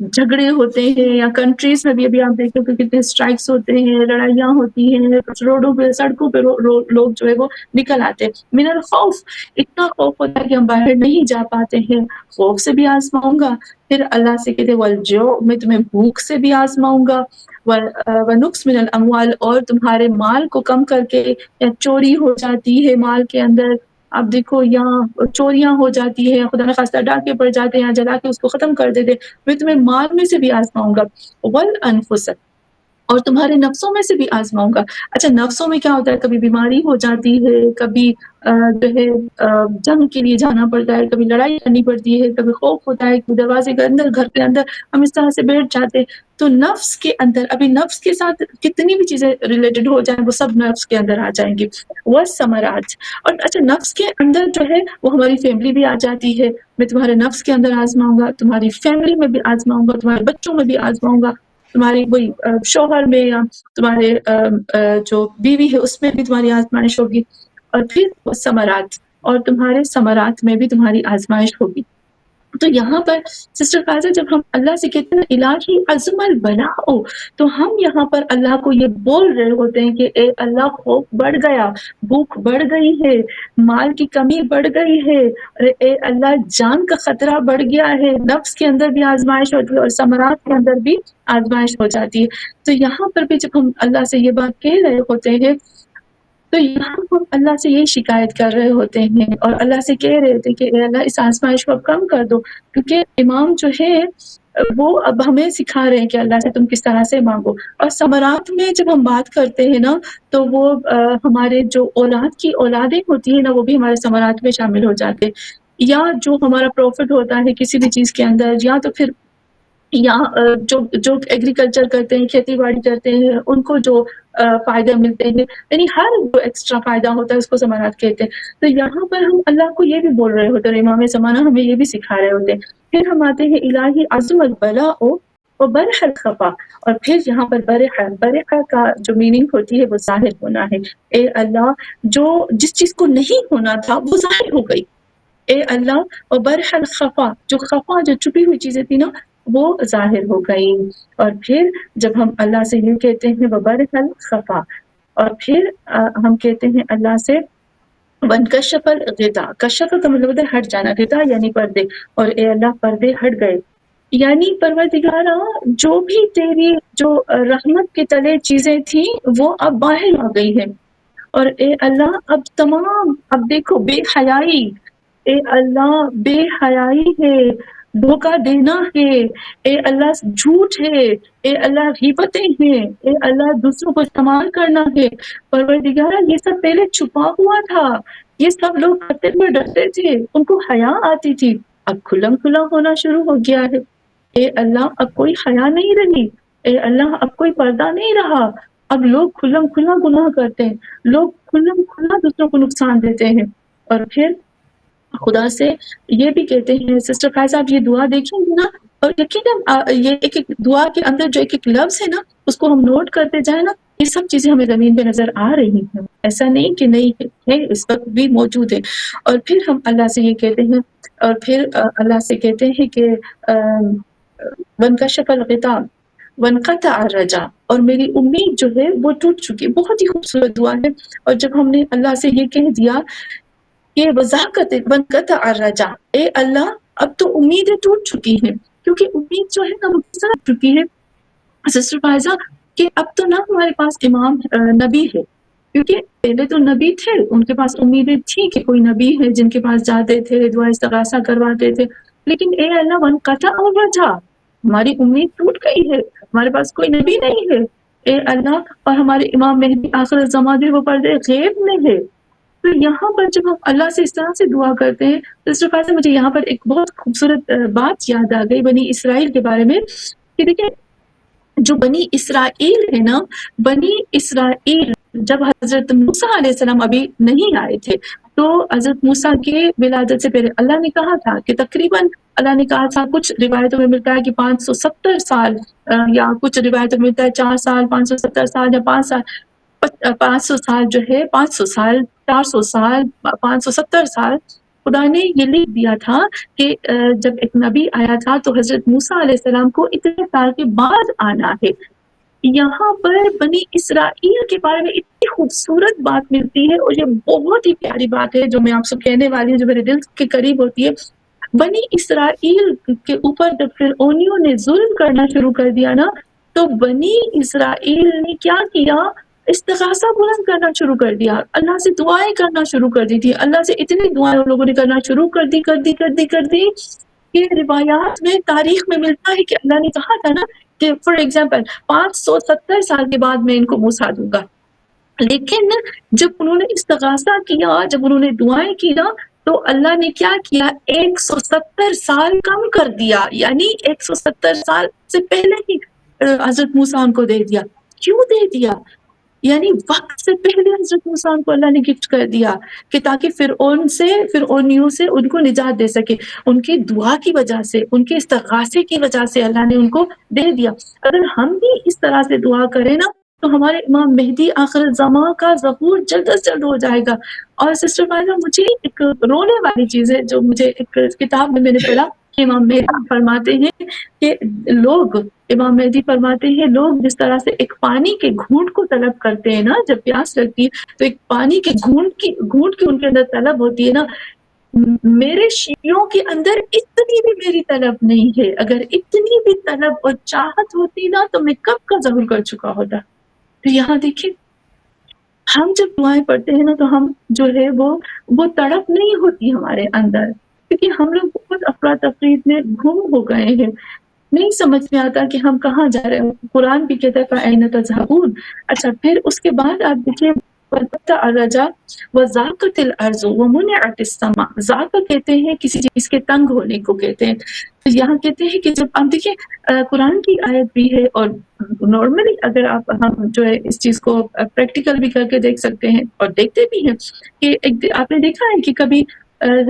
جھگڑے ہوتے ہیں، یا کنٹریز میں بھی ابھی آپ دیکھیں کہ کتنے اسٹرائکس ہوتے ہیں، لڑائیاں ہوتی ہیں، روڈوں پہ سڑکوں پہ لوگ جو ہے وہ نکل آتے ہیں. من الخوف، اتنا خوف ہوتا ہے کہ ہم باہر نہیں جا پاتے ہیں. خوف سے بھی آزماؤں گا. پھر اللہ سے کہتے والجوع، میں تمہیں بھوک سے بھی آزماؤں گا. ونقص من الاموال، اور تمہارے مال کو کم کر کے، یا چوری ہو جاتی ہے مال کے اندر. اب دیکھو یہاں چوریاں ہو جاتی ہے، خدا نخواستہ ڈاکے پڑ جاتے ہیں، جلا کے اس کو ختم کر دیتے. میں تمہیں مال میں سے بھی آزماؤں گا. والانفس، اور تمہارے نفسوں میں سے بھی آزماؤں گا. اچھا نفسوں میں کیا ہوتا ہے؟ کبھی بیماری ہو جاتی ہے، کبھی جو ہے جنگ کے لیے جانا پڑتا ہے، کبھی لڑائی کرنی پڑتی ہے، کبھی خوف ہوتا ہے کہ دروازے کے اندر، گھر کے اندر ہم اس طرح سے بیٹھ جاتے ہیں. تو نفس کے اندر، ابھی نفس کے ساتھ کتنی بھی چیزیں ریلیٹڈ ہو جائیں وہ سب نفس کے اندر آ جائیں گی. وہ ثمرات، اور اچھا نفس کے اندر جو ہے وہ ہماری فیملی بھی آ جاتی ہے. میں تمہارے نفس کے اندر آزماؤں گا، تمہاری فیملی میں بھی آزماؤں گا، تمہارے بچوں میں بھی آزماؤں گا، تمہاری وہی شوہر میں، یا تمہارے جو بیوی ہے اس میں بھی تمہاری آزمائش ہوگی. اور پھر ثمرات، اور تمہارے ثمرات میں بھی تمہاری آزمائش ہوگی. تو یہاں پر سسٹر فائزہ جب ہم اللہ سے کہتے ہیں الہی عزم البلاء، تو ہم یہاں پر اللہ کو یہ بول رہے ہوتے ہیں کہ اے اللہ خوف بڑھ گیا، بھوک بڑھ گئی ہے، مال کی کمی بڑھ گئی ہے، اے اللہ جان کا خطرہ بڑھ گیا ہے. نفس کے اندر بھی آزمائش ہوتی ہے اور ثمرات کے اندر بھی آزمائش ہو جاتی ہے. تو یہاں پر بھی جب ہم اللہ سے یہ بات کہہ رہے ہوتے ہیں تو یہاں ہم اللہ سے یہ شکایت کر رہے ہوتے ہیں اور اللہ سے کہہ رہے تھے کہ اے اللہ اس آزمائش کو اب کم کر دو. کیونکہ امام جو ہے وہ اب ہمیں سکھا رہے ہیں کہ اللہ سے تم کس طرح سے مانگو. اور ثمرات میں جب ہم بات کرتے ہیں نا تو وہ ہمارے جو اولاد کی اولادیں ہوتی ہیں نا وہ بھی ہمارے ثمرات میں شامل ہو جاتے ہیں. یا جو ہمارا پروفٹ ہوتا ہے کسی بھی چیز کے اندر، یا تو پھر یہاں جو ایگریکلچر کرتے ہیں، کھیتی باڑی کرتے ہیں، ان کو جو فائدہ ملتے ہیں، یعنی ہر جو ایکسٹرا فائدہ ہوتا ہے اس کو ثمرات کہتے ہیں. تو یہاں پر ہم اللہ کو یہ بھی بول رہے ہوتے ہیں، امام زمانہ ہمیں یہ بھی سکھا رہے ہوتے ہیں. پھر ہم آتے ہیں الہی عزم البلاء و برح الخفا، اور پھر یہاں پر برح کا جو میننگ ہوتی ہے وہ ظاہر ہونا ہے. اے اللہ جو جس چیز کو نہیں ہونا تھا وہ ظاہر ہو گئی. اے اللہ و برح الخفا، جو خفا جو چھپی ہوئی چیزیں تھی نا وہ ظاہر ہو گئی. اور پھر جب ہم اللہ سے یہ کہتے ہیں وہ برح الخفا، اور پھر ہم کہتے ہیں اللہ سے وانکشف الغطاء، کشف کا مطلب ہوتا ہے ہٹ جانا، غطاء یعنی پردے، اور اے اللہ پردے ہٹ گئے. یعنی پروردگارا جو بھی تیری جو رحمت کے تلے چیزیں تھیں وہ اب باہر آ گئی ہیں. اور اے اللہ اب تمام، اب دیکھو بے حیائی، اے اللہ بے حیائی ہے، دھوکہ دینا ہے، اے اللہ جھوٹ ہے، اے اللہ غیبتیں ہیں، اے اللہ دوسروں کو استعمال کرنا ہے. پروردگارا یہ سب پہلے چھپا ہوا تھا، یہ سب لوگ کرتے ہوئے ڈرتے تھے، ان کو حیا آتی تھی، اب کھلم کھلا ہونا شروع ہو گیا ہے. اے اللہ اب کوئی حیا نہیں رہی، اے اللہ اب کوئی پردہ نہیں رہا، اب لوگ کھلم کھلا گناہ کرتے ہیں، لوگ کھلم کھلا دوسروں کو نقصان دیتے ہیں. اور پھر خدا سے یہ بھی کہتے ہیں، سسٹر فائزہ آپ یہ دعا دیکھیں گے نا، اور یقیناً یہ ایک ایک دعا کے اندر جو ایک ایک لفظ ہے نا اس کو ہم نوٹ کرتے جائیں نا، یہ سب چیزیں ہمیں زمین پہ نظر آ رہی ہیں، ایسا نہیں کہ نہیں ہے، اس وقت بھی موجود ہے. اور پھر ہم اللہ سے یہ کہتے ہیں، اور پھر اللہ سے کہتے ہیں کہ وانکشف الغطاء وانقطع الرجاء، اور میری امید جو ہے وہ ٹوٹ چکی. بہت ہی خوبصورت دعا ہے. اور جب ہم نے اللہ سے یہ کہہ دیا کہ وضاقت وانقطع الرجاء، اے اللہ اب تو امیدیں ٹوٹ چکی ہیں، کیونکہ امید جو ہے نا وہ کس طرح چکی ہے سسٹر فائزہ کہ اب تو نہ ہمارے پاس امام نبی ہے، کیونکہ پہلے تو نبی تھے، ان کے پاس امیدیں تھیں کہ کوئی نبی ہے جن کے پاس جاتے تھے، دعا استغاثہ کرواتے تھے. لیکن اے اللہ وانقطع الرجاء، ہماری امید ٹوٹ گئی ہے، ہمارے پاس کوئی نبی نہیں ہے اے اللہ، اور ہمارے امام مہدی آخر الزمان جو وہ پردے غیب میں ہے. تو یہاں پر جب ہم اللہ سے اس طرح سے دعا کرتے ہیں، سسٹر فائزہ مجھے یہاں پر ایک بہت خوبصورت بات یاد آ گئی بنی اسرائیل کے بارے میں، کہ دیکھیں جو بنی اسرائیل ہے نا، بنی اسرائیل جب حضرت موسیٰ علیہ السلام ابھی نہیں آئے تھے تو حضرت موسیٰ کے ولادت سے پہلے اللہ نے کہا تھا کہ تقریباً اللہ نے کہا تھا، کچھ روایتوں میں ملتا ہے کہ 570 سال، یا کچھ روایتوں میں ملتا ہے 4 سال، 570 سال یا 5 سال، 500 سال جو ہے 500 سال 400 سال 570 سال خدا نے یہ لکھ دیا تھا کہ جب ایک نبی آیا تھا تو حضرت موسیٰ علیہ السلام کو اتنے سال کے بعد آنا ہے. یہاں پر بنی اسرائیل کے بارے میں اتنی خوبصورت بات ملتی ہے، اور یہ بہت ہی پیاری بات ہے جو میں آپ سے کہنے والی ہوں، جو میرے دل کے قریب ہوتی ہے. بنی اسرائیل کے اوپر جب فرعونیوں نے ظلم کرنا شروع کر دیا نا، تو بنی اسرائیل نے کیا کیا؟ استغاثہ بلند کرنا شروع کر دیا، اللہ سے دعائیں کرنا شروع کر دی تھی. اللہ سے اتنی دعائیں ان لوگوں نے کرنا شروع کر دی کہ روایات میں تاریخ میں ملتا ہے کہ اللہ نے کہا تھا نا کہ فار ایگزامپل 570 سال کے بعد میں ان کو موسیٰ دوں گا. لیکن جب انہوں نے استغاثہ کیا، جب انہوں نے دعائیں کی نا، تو اللہ نے کیا کیا؟ 170 سال کم کر دیا، یعنی 170 سال سے پہلے ہی حضرت موسیٰ ان کو دے دیا. کیوں دے دیا؟ یعنی وقت سے پہلے حضرت موسیٰ کو اللہ نے گفٹ کر دیا کہ تاکہ فرعونیوں سے ان کو نجات دے سکے. ان کی دعا کی وجہ سے، ان کے استغاثے کی وجہ سے اللہ نے ان کو دے دیا. اگر ہم بھی اس طرح سے دعا کریں نا تو ہمارے امام مہدی آخر الزمان کا ظہور جلد از جلد ہو جائے گا. اور سسٹر فائزہ، مجھے ایک رونے والی چیز ہے جو مجھے ایک کتاب میں نے پڑھا کہ امام مہدی فرماتے ہیں کہ امام مہدی فرماتے ہیں لوگ جس طرح سے ایک پانی کے گھونٹ کو طلب کرتے ہیں نا، جب پیاس لگتی ہے تو ایک پانی کے گھونٹ کی ان کے اندر طلب ہوتی ہے نا، میرے شیعوں کے اندر اتنی بھی میری طلب نہیں ہے. اگر اتنی بھی طلب اور چاہت ہوتی نا تو میں کب کا ظہور کر چکا ہوتا. تو یہاں دیکھیں، ہم جب دعائیں پڑھتے ہیں نا تو ہم جو ہے وہ تڑپ نہیں ہوتی ہمارے اندر، کیونکہ ہم لوگ بہت افراتفری میں گم ہو گئے ہیں. نہیں سمجھ میں آتا کہ ہم کہاں جا رہے ہیں. قرآن بھی کہتا ہے فَأَيْنَ تَذْهَبُونَ. اچھا، پھر اس کے بعد آپ دیکھیں وَالْبَتَّ الرَّجَا وَزَاقَتِ الْأَرْضُ وَمُنِعَتِ السَّمَاءُ. ذاق کہتے ہیں کسی چیز کے تنگ ہونے کو کہتے ہیں. تو یہاں کہتے ہیں کہ جب آپ دیکھیں قرآن کی آیت بھی ہے، اور نارملی اگر ہم جو ہے اس چیز کو پریکٹیکل بھی کر کے دیکھ سکتے ہیں اور دیکھتے بھی ہیں کہ آپ نے دیکھا ہے کہ کبھی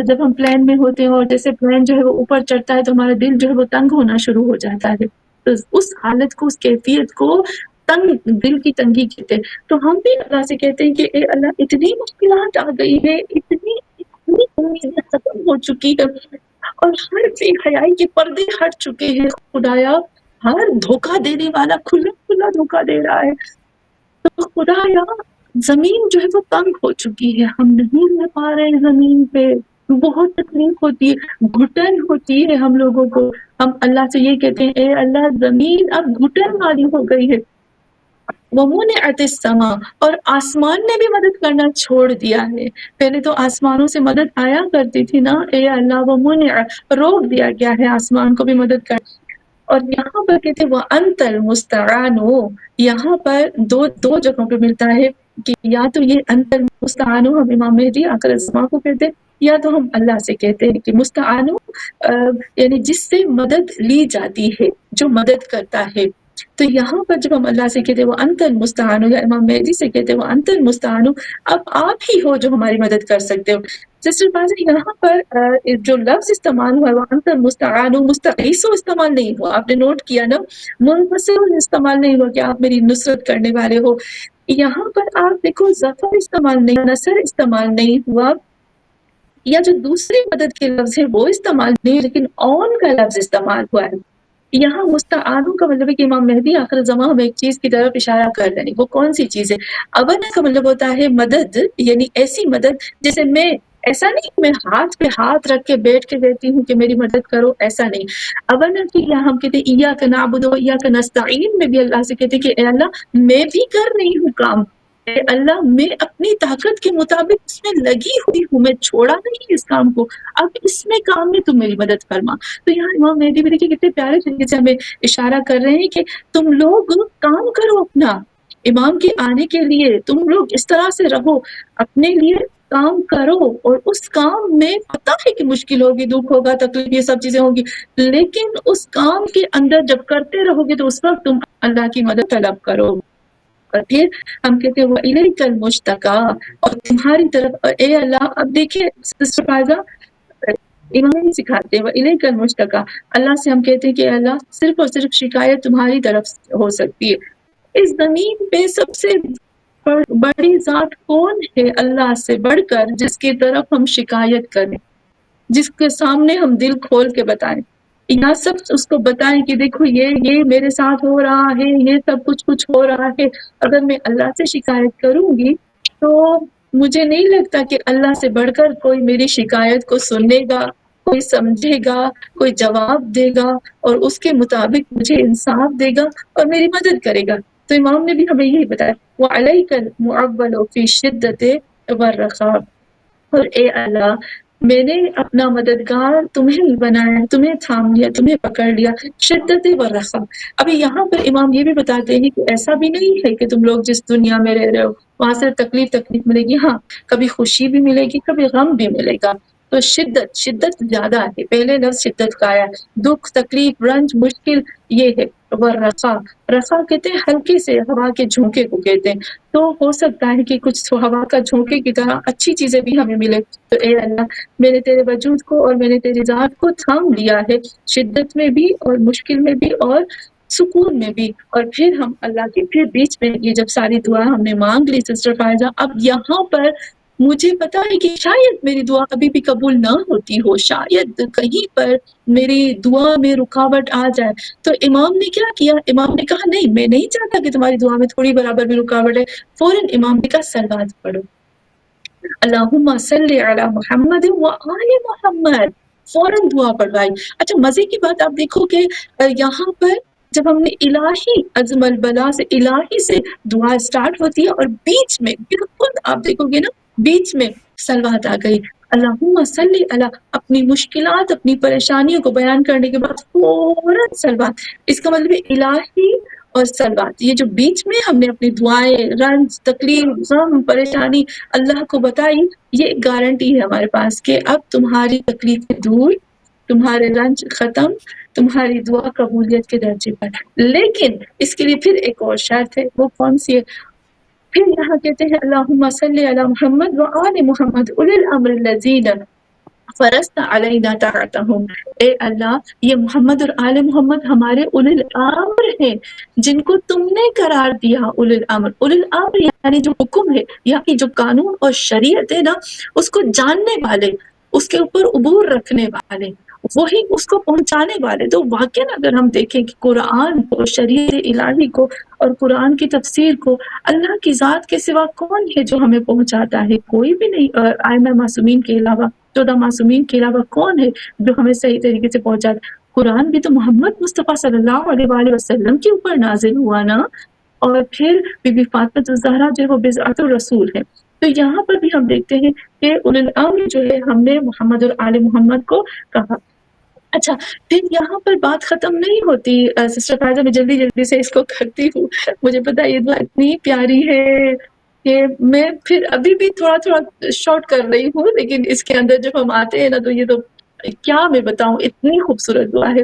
جب ہم پلین میں ہوتے ہیں اور جیسے پلین جو ہے وہ اوپر چڑھتا ہے تو ہمارا دل جو ہے وہ تنگ ہونا شروع ہو جاتا ہے. تو اس حالت کو، اس کیفیت کو دل کی تنگی کہتے ہیں. تو ہم بھی اللہ سے کہتے ہیں کہ اے اللہ، اتنی مشکلات آ گئی ہے، اتنی امیدیں ختم ہو چکی ہے، اور ہر بے حیائی کے پردے ہٹ چکے ہیں. خدایا، ہر دھوکہ دینے والا کھلا کھلا دھوکہ دے رہا ہے. تو خدایا، زمین جو ہے وہ تنگ ہو چکی ہے، ہم نہیں رہ پا رہے زمین پہ. بہت تکلیف ہوتی ہے، گھٹن ہوتی ہے ہم لوگوں کو. ہم اللہ سے یہ کہتے ہیں اے اللہ، زمین اب گھٹن والی ہو گئی ہے. وَمُنِعَتِ السَّمَاءُ. اور آسمان نے بھی مدد کرنا چھوڑ دیا ہے. پہلے تو آسمانوں سے مدد آیا کرتی تھی نا، اے اللہ وَمُنِعَ، روک دیا گیا ہے آسمان کو بھی مدد کر. اور یہاں پر کہتے ہیں وَأَنْتَ الْمُسْتَعَانُ. یہاں پر دو جگہوں پہ ملتا ہے کہ یا تو یہ انت المستعان ہم امام مہدی آخر الزمان کو کہتے ہیں، یا تو ہم اللہ سے کہتے ہیں کہ مستعان یعنی جس سے مدد لی جاتی ہے، جو مدد کرتا ہے. تو یہاں پر جب ہم اللہ سے کہتے ہیں وہ انت المستعان، یا امام مہدی سے کہتے ہیں وہ انت المستعان، اب آپ ہی ہو جو ہماری مدد کر سکتے ہو. سسٹر بازی، یہاں پر جو لفظ استعمال ہوا ہے وہ انت المستعان، مستغیث استعمال نہیں ہوا. آپ نے نوٹ کیا نا، منتصر استعمال نہیں ہوا کہ آپ میری نصرت کرنے والے ہو. یہاں پر آپ دیکھو ظفر استعمال نہیں، نصر استعمال نہیں ہوا، یا جو دوسری مدد کے لفظ ہے وہ استعمال نہیں، لیکن اون کا لفظ استعمال ہوا ہے. یہاں مستعانوں کا مطلب ہے کہ امام مہدی آخر زمان ہم ایک چیز کی طرف اشارہ کر رہے ہیں. وہ کون سی چیز ہے؟ اون کا مطلب ہوتا ہے مدد، یعنی ایسی مدد جیسے میں، ایسا نہیں کہ میں ہاتھ پہ ہاتھ رکھ کے بیٹھ کے دیتی ہوں کہ میری مدد کرو، ایسا نہیں. اون کی یہاں ہم کہتے ہیں ایاک نعبد و ایاک نستعین میں بھی اللہ سے کہتے ہیں کہ اے اللہ، میں بھی کر رہی ہوں کام، اے اللہ میں اپنی طاقت کے مطابق اس میں لگی ہوئی ہوں، میں چھوڑا نہیں اس کام کو، اب اس میں کام میں تم میری مدد فرما. تو یہاں امام مہدی بھی دیکھیے کتنے پیارے طریقے سے ہمیں اشارہ کر رہے ہیں کہ تم لوگ کام کرو اپنا، امام کے آنے کے لیے تم لوگ اس طرح سے رہو، اپنے لیے کام کرو. اور اس کام میں پتہ ہے کہ مشکل ہوگی، دکھ ہوگا، تکلیف، یہ سب چیزیں ہوں گی، لیکن اس کام کے اندر جب کرتے رہو گے تو اس وقت تم اللہ کی مدد طلب کرو. اور پھر ہم کہتے ہیں وَإِلَيْكَ الْمُشْتَكَىٰ، اور تمہاری طرف اے اللہ. اب دیکھیے سسٹر فائزہ، امام سکھاتے ہیں وَإِلَيْكَ الْمُشْتَكَىٰ، اللہ سے ہم کہتے ہیں کہ اللہ صرف اور صرف شکایت تمہاری طرف ہو سکتی ہے. اس زمین پہ سب سے بڑی ذات کون ہے اللہ سے بڑھ کر جس کی طرف ہم شکایت کریں، جس کے سامنے ہم دل کھول کے بتائیں، یا سب اس کو بتائیں کہ دیکھو یہ میرے ساتھ ہو رہا ہے، یہ سب کچھ ہو رہا ہے۔ اگر میں اللہ سے شکایت کروں گی تو مجھے نہیں لگتا کہ اللہ سے بڑھ کر کوئی میری شکایت کو سننے گا، کوئی سمجھے گا، کوئی جواب دے گا اور اس کے مطابق مجھے انصاف دے گا اور میری مدد کرے گا۔ تو امام نے بھی ہمیں یہی بتایا وَعَلَيْكَ الْمُعَوَّلُ فِي الشِّدَّةِ وَالرَّخَاءِ، اور اے اللہ میں نے اپنا مددگار تمہیں بنایا، تمہیں تھام لیا، تمہیں پکڑ لیا، شدت و رخا۔ ابھی یہاں پر امام یہ بھی بتاتے ہیں کہ ایسا بھی نہیں ہے کہ تم لوگ جس دنیا میں رہ رہے ہو وہاں سے تکلیف ملے گی، ہاں کبھی خوشی بھی ملے گی، کبھی غم بھی ملے گا۔ تو شدت زیادہ ہے، پہلے لفظ شدت کا آیا، دکھ، تکلیف، رنج، مشکل، یہ ہے۔ رخا، رخا کہتے ہیں ہلکے سے ہوا کے جھونکے کو کہتے ہیں، تو ہو سکتا ہے کہ کچھ ہوا کا جھونکے کی طرح اچھی چیزیں بھی ہمیں ملے۔ تو اے اللہ میں نے تیرے وجود کو اور میں نے تیری ذات کو تھام لیا ہے، شدت میں بھی اور مشکل میں بھی اور سکون میں بھی۔ اور پھر ہم اللہ کے پھر بیچ میں یہ جب ساری دعا ہم نے مانگ لی سسٹر فائزہ، اب یہاں پر مجھے پتا ہے کہ شاید میری دعا کبھی بھی قبول نہ ہوتی ہو، شاید کہیں پر میری دعا میں رکاوٹ آ جائے۔ تو امام نے کیا کیا؟ امام نے کہا نہیں میں نہیں چاہتا کہ تمہاری دعا میں تھوڑی برابر بھی رکاوٹ ہے۔ فوراً امام نے کہا سلوات پڑھو، اللہم صلی علی محمد و آل محمد، فوراً دعا پڑھوائی۔ اچھا مزے کی بات آپ دیکھو کہ یہاں پر جب ہم نے الہی عظم البلا سے الہی سے دعا سٹارٹ ہوتی ہے اور بیچ میں بالکل آپ دیکھو گے نا بیچ میں صلوات آ گئی، اللہم صلی علی، اپنی مشکلات اپنی پریشانیوں کو بیان کرنے کے بعد فوراً صلوات۔ اس کا مطلب ہے الہی اور صلوات، یہ جو بیچ میں ہم نے اپنی دعائیں، رنج، تکلیف، غم، پریشانی اللہ کو بتائی، یہ گارنٹی ہے ہمارے پاس کہ اب تمہاری تکلیفیں دور، تمہارے رنج ختم، تمہاری دعا قبولیت کے درجے پر۔ لیکن اس کے لیے پھر ایک اور شرط ہے، وہ کون سی ہے؟ پھر یہاں کہتے ہیں اللہم صلی علی محمد و آل محمد اولی الامر الذین فرضت علینا طاعتہم، اے اللہ یہ محمد اور آل محمد ہمارے اولی الامر ہیں جن کو تم نے قرار دیا۔ اولی الامر، اولی الامر یعنی جو حکم ہے یا کہ جو قانون اور شریعت ہے نا اس کو جاننے والے، اس کے اوپر عبور رکھنے والے، وہی اس کو پہنچانے والے۔ تو واقعی اگر ہم دیکھیں کہ قرآن کو، شریعت الہی کو اور قرآن کی تفسیر کو اللہ کی ذات کے سوا کون ہے جو ہمیں پہنچاتا ہے؟ کوئی بھی نہیں، اور ائمہ معصومین کے علاوہ، 14 معصومین کے علاوہ کون ہے جو ہمیں صحیح طریقے سے پہنچاتا؟ قرآن بھی تو محمد مصطفیٰ صلی اللہ علیہ وآلہ وسلم کے اوپر نازل ہوا نا، اور پھر بی بی فاطمہ الزہرا جو ہے وہ بضعۃ الرسول ہے۔ تو یہاں پر بھی ہم دیکھتے ہیں کہ اولی الامر جو ہے ہم نے محمد اور آل محمد کو کہا۔ اچھا پھر یہاں پر بات ختم نہیں ہوتی سسٹر فائزہ، میں جلدی جلدی سے اس کو کرتی ہوں، مجھے پتا یہ دعا اتنی پیاری ہے کہ میں پھر ابھی بھی تھوڑا تھوڑا شارٹ کر رہی ہوں، لیکن اس کے اندر جب ہم آتے ہیں نا تو یہ تو کیا میں بتاؤں، اتنی خوبصورت دعا ہے۔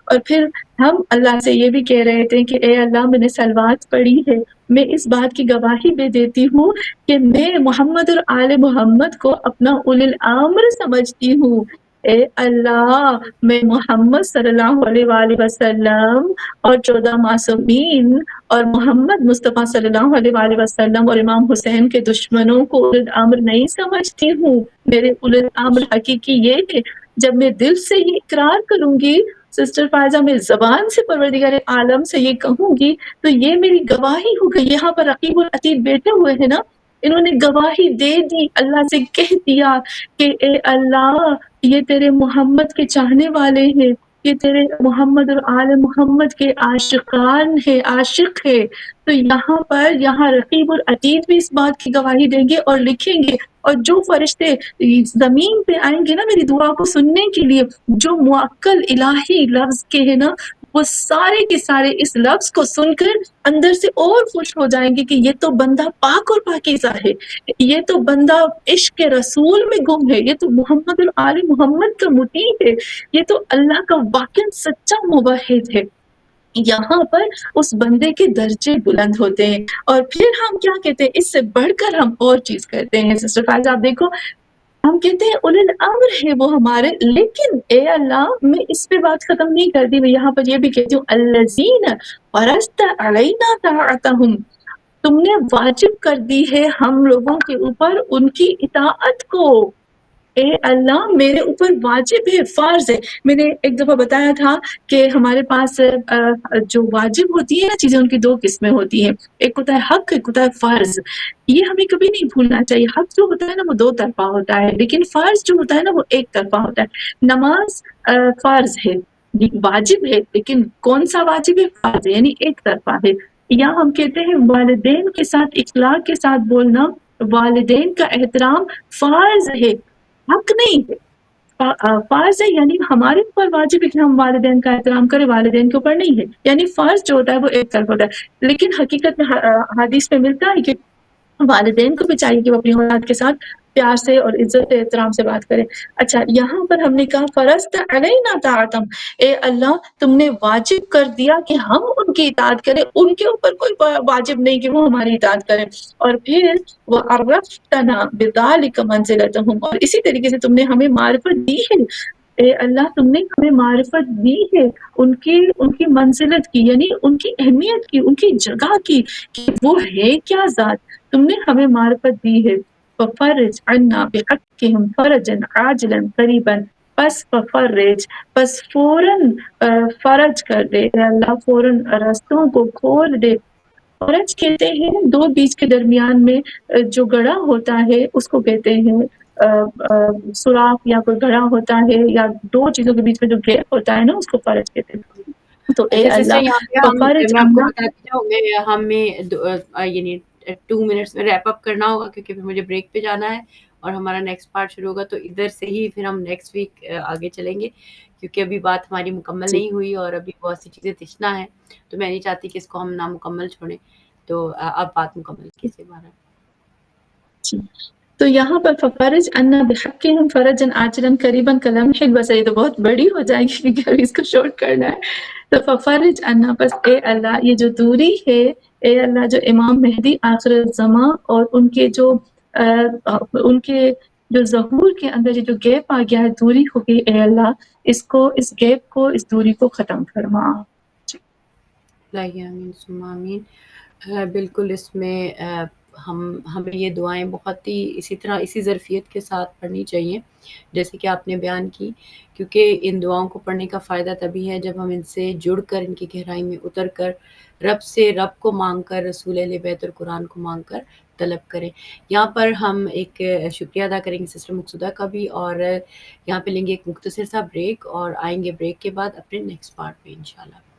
اور پھر ہم اللہ سے یہ بھی کہہ رہے تھے کہ اے اللہ میں نے صلوات پڑھی ہے، میں اس بات کی گواہی بھی دیتی ہوں کہ میں محمد اور آل محمد کو اپنا اولی الامر سمجھتی ہوں۔ اے اللہ میں محمد صلی اللہ علیہ وآلہ وسلم اور 14 معصومین اور محمد مصطفیٰ صلی اللہ علیہ وآلہ وسلم اور امام حسین کے دشمنوں کو اولی الامر نہیں سمجھتی ہوں۔ میرے اولی الامر حقیقی یہ ہے جب میں دل سے یہ اقرار کروں گی سسٹر فائزہ، میں زبان سے پروردگار عالم سے یہ کہوں گی تو یہ میری گواہی ہو گئی۔ یہاں پر رقیب العتید بیٹھے ہوئے ہیں نا، انہوں نے گواہی دے دی، اللہ سے کہہ دیا کہ اے اللہ یہ تیرے محمد کے چاہنے والے ہیں، یہ تیرے محمد اور آل محمد کے عاشقان ہے، عاشق ہے۔ تو یہاں پر یہاں رقیب العتید بھی اس بات کی گواہی دیں گے اور لکھیں گے، اور جو فرشتے زمین پہ آئیں گے نا میری دعا کو سننے کے لیے، جو معقل الہی لفظ کے ہیں نا، وہ سارے کے سارے اس لفظ کو سن کر اندر سے اور خوش ہو جائیں گے کہ یہ تو بندہ پاک اور پاکیزہ ہے، یہ تو بندہ عشق کے رسول میں گم ہے، یہ تو محمد اور آل محمد کا مطیع ہے، یہ تو اللہ کا واقعی سچا موحد ہے۔ یہاں پر اس بندے کے درجے بلند ہوتے ہیں، اور پھر ہم کیا کہتے ہیں، اس سے بڑھ کر ہم اور چیز کرتے ہیں سسٹر فائزہ، آپ دیکھو ہم کہتے ہیں اولی الامر ہے وہ ہمارے، لیکن اے اللہ میں اس پہ بات ختم نہیں کرتی، میں یہاں پر یہ بھی کہتی ہوں الذین فرضت علینا طاعتہم، تم نے واجب کر دی ہے ہم لوگوں کے اوپر ان کی اطاعت کو. اے اللہ میرے اوپر واجب ہے، فرض ہے. میں نے ایک دفعہ بتایا تھا کہ ہمارے پاس جو واجب ہوتی ہے نا چیزیں، ان کی دو قسمیں ہوتی ہیں، ایک ہوتا ہے حق، ایک ہوتا ہے فرض. یہ ہمیں کبھی نہیں بھولنا چاہیے. حق جو ہوتا ہے نا وہ دو طرفہ ہوتا ہے، لیکن فرض جو ہوتا ہے نا وہ ایک طرفہ ہوتا ہے. نماز فرض ہے، واجب ہے، لیکن کون سا واجب ہے؟ فرض ہے، یعنی ایک طرفہ ہے. یا ہم کہتے ہیں والدین کے ساتھ اخلاق کے ساتھ بولنا، والدین کا احترام فرض ہے، حق نہیں ہے. فرض ہے یعنی ہمارے اوپر واجب ہے کہ ہم والدین کا احترام کریں، والدین کے اوپر نہیں ہے. یعنی فرض جو ہوتا ہے وہ ایک طرف ہوتا ہے، لیکن حقیقت میں حدیث میں ملتا ہے کہ والدین کو بھی چاہیے کہ وہ اپنی اولاد کے ساتھ پیار سے اور عزت احترام سے بات کریں. اچھا، یہاں پر ہم نے کہا فرضت علینا طاعتہم، اے اللہ تم نے واجب کر دیا کہ ہم ان کی اطاعت کریں، ان کے اوپر کوئی واجب نہیں کہ وہ ہماری اطاعت کریں. اور پھر وَعَرَّفْتَنَا بِذَلِكَ مَنزِلَتَهُمْ، اور اسی طریقے سے تم نے ہمیں معرفت دی ہے. اے اللہ تم نے ہمیں معرفت دی ہے ان کی منزلت کی، یعنی ان کی اہمیت کی، ان کی جگہ کی، کہ وہ ہے کیا ذات. تم نے ہمیں معرفت دی ہے. فَفَرِّجْ عَنَّا بِحَقِّهِمْ فَرَجًا عَاجِلًا قَرِيبًا، پس فَفَرِّج، پس فوراً فرج کر دے. اے اللہ فوراً رستوں کو کھول دے. فرج کہتے ہیں دو بیچ کے درمیان میں جو گڑھا ہوتا ہے اس کو کہتے ہیں سوراخ، یا کوئی گڑھا ہوتا ہے، یا دو چیزوں کے بیچ میں جو گیپ ہوتا ہے نا اس کو فرج کہتے ہیں. تو اے اچھا سسٹر، اللہ یہاں پہ ففرج میں آپ کو عنا. بتاتی جاؤں، ہمیں یعنی 2 منٹس میں ریپ اپ کرنا ہوگا، کیونکہ پھر مجھے بریک پہ جانا ہے اور ہمارا نیکسٹ پارٹ شروع ہوگا. تو ادھر سے ہی پھر ہم نیکسٹ ویک آگے چلیں گے، کیونکہ ابھی بات ہماری مکمل جی نہیں ہوئی اور ابھی بہت سی چیزیں تشنا ہے، تو میں نہیں چاہتی کہ اس کو ہم نامکمل چھوڑیں. تو اب بات مکمل کیسے بارہ. جی. تو یہاں پر ففرج عنا بحقہم فرجا عاجلا قریبا کلمح البصر، یہ تو بہت بڑی ہو جائے گی کیونکہ ابھی اس کو شارٹ کرنا ہے. تو ففرج عنا، بس اے اللہ یہ جو دوری ہے، اے اللہ جو امام مہدی آخر الزماں اور ان کے جو ظہور کے اندر یہ جو گیپ آ گیا ہے، دوری ہو گئی، اے اللہ اس گیپ کو، اس دوری کو ختم فرما. آمین ثم آمین. بالکل اس میں ہمیں یہ دعائیں بہت ہی اسی طرح اسی ظرفیت کے ساتھ پڑھنی چاہیے جیسے کہ آپ نے بیان کی، کیونکہ ان دعاؤں کو پڑھنے کا فائدہ تبھی ہے جب ہم ان سے جڑ کر، ان کی گہرائی میں اتر کر، رب کو مانگ کر، رسول اہل بیت اور قرآن کو مانگ کر طلب کریں. یہاں پر ہم ایک شکریہ ادا کریں گے سسٹر مقصودہ کا بھی، اور یہاں پہ لیں گے ایک مختصر سا بریک اور آئیں گے بریک کے بعد اپنے نیکسٹ پارٹ میں انشاءاللہ.